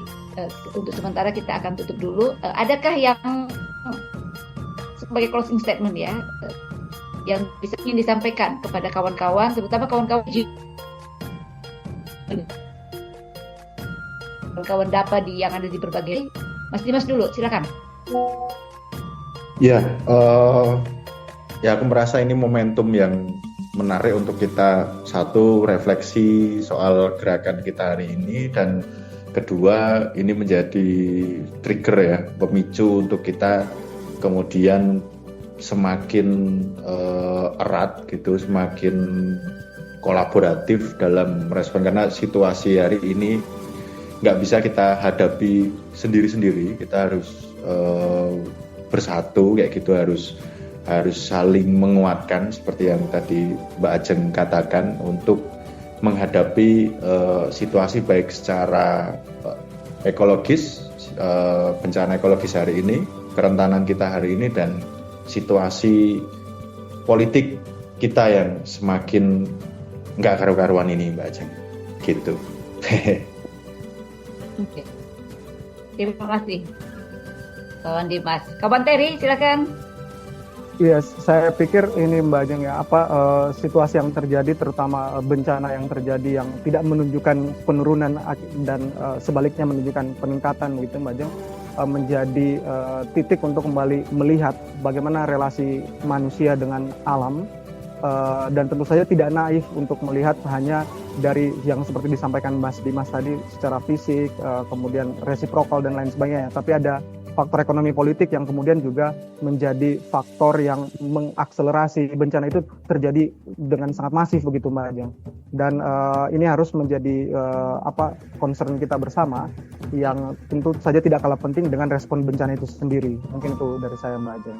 Untuk sementara kita akan tutup dulu. Adakah yang sebagai closing statement ya, yang bisa ingin disampaikan kepada kawan-kawan, terutama kawan-kawan DAPA yang ada di berbagai. Mas Dimas dulu, silakan. Ya, aku merasa ini momentum yang menarik untuk kita satu refleksi soal gerakan kita hari ini, dan kedua ini menjadi trigger ya, pemicu untuk kita kemudian semakin erat gitu, semakin kolaboratif dalam merespon, karena situasi hari ini nggak bisa kita hadapi sendiri-sendiri, kita harus bersatu kayak gitu, harus saling menguatkan seperti yang tadi Mbak Ajeng katakan untuk menghadapi situasi baik secara ekologis, bencana ekologis hari ini, kerentanan kita hari ini, dan situasi politik kita yang semakin nggak karu-karuan ini Mbak Ajeng gitu. Oke. Terima kasih kawan Dimas. Kawan Terry silakan. Iya, saya pikir ini Mbak Ajeng ya, situasi yang terjadi, terutama bencana yang terjadi yang tidak menunjukkan penurunan dan sebaliknya menunjukkan peningkatan gitu Mbak Ajeng, menjadi titik untuk kembali melihat bagaimana relasi manusia dengan alam, dan tentu saja tidak naif untuk melihat hanya dari yang seperti disampaikan Mas Dimas tadi secara fisik, kemudian resiprokal dan lain sebagainya, tapi ada faktor ekonomi politik yang kemudian juga menjadi faktor yang mengakselerasi bencana itu terjadi dengan sangat masif begitu Mbak Ajeng. Dan ini harus menjadi concern kita bersama yang tentu saja tidak kalah penting dengan respon bencana itu sendiri. Mungkin itu dari saya Mbak Ajeng.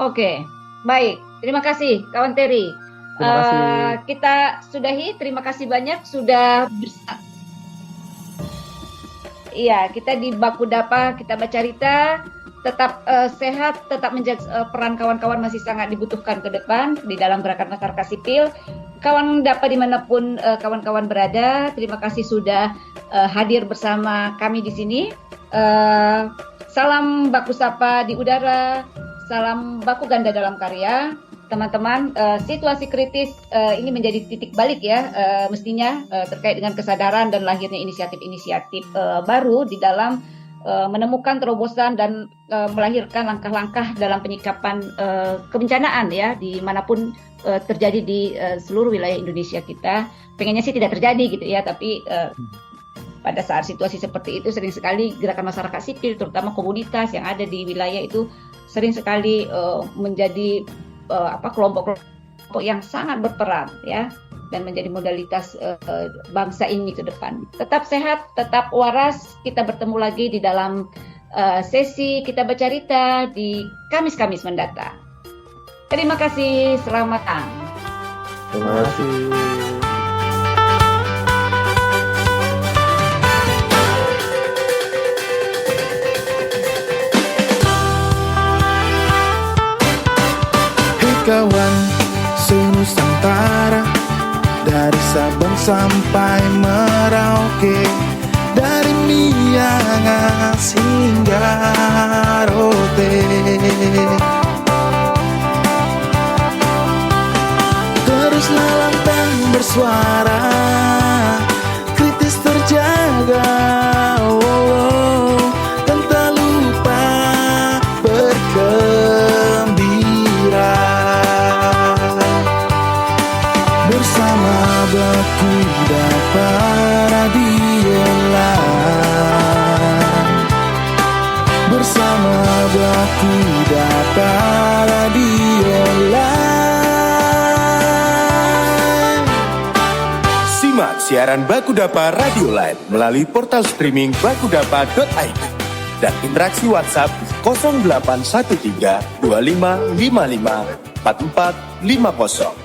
Oke, baik. Terima kasih kawan Terry. Terima kasih. Kita sudahi. Terima kasih banyak sudah bersama. Iya, kita di Baku Dapa, kita bercerita, tetap sehat, tetap menjaga peran kawan-kawan masih sangat dibutuhkan ke depan di dalam gerakan masyarakat sipil. Kawan Dapa dimanapun kawan-kawan berada, terima kasih sudah hadir bersama kami di sini. Salam Baku Sapa di udara, salam Baku Ganda dalam karya. Teman-teman, situasi kritis ini menjadi titik balik ya, mestinya terkait dengan kesadaran dan lahirnya inisiatif-inisiatif baru di dalam menemukan terobosan dan melahirkan langkah-langkah dalam penyikapan kebencanaan ya, dimanapun terjadi di seluruh wilayah Indonesia kita. Pengennya sih tidak terjadi gitu ya, tapi pada saat situasi seperti itu sering sekali gerakan masyarakat sipil, terutama komunitas yang ada di wilayah itu sering sekali menjadi kelompok-kelompok yang sangat berperan ya, dan menjadi modalitas bangsa ini ke depan. Tetap sehat, tetap waras. Kita bertemu lagi di dalam sesi kita bercerita di Kamis-Kamis mendatang. Terima kasih, selamat datang. Terima kasih. Kawan senusantara, dari Sabang sampai Merauke, dari Miangas hingga Rote. Teruslah lantang bersuara, kritis terjaga, dan tak lupa bergembira. Bersama Baku Dapa Radio Line, bersama Baku Dapa Radio Line. Simak siaran Baku Dapa Radio Line melalui portal streaming bakudapa.id dan interaksi WhatsApp 0813 2555 4450.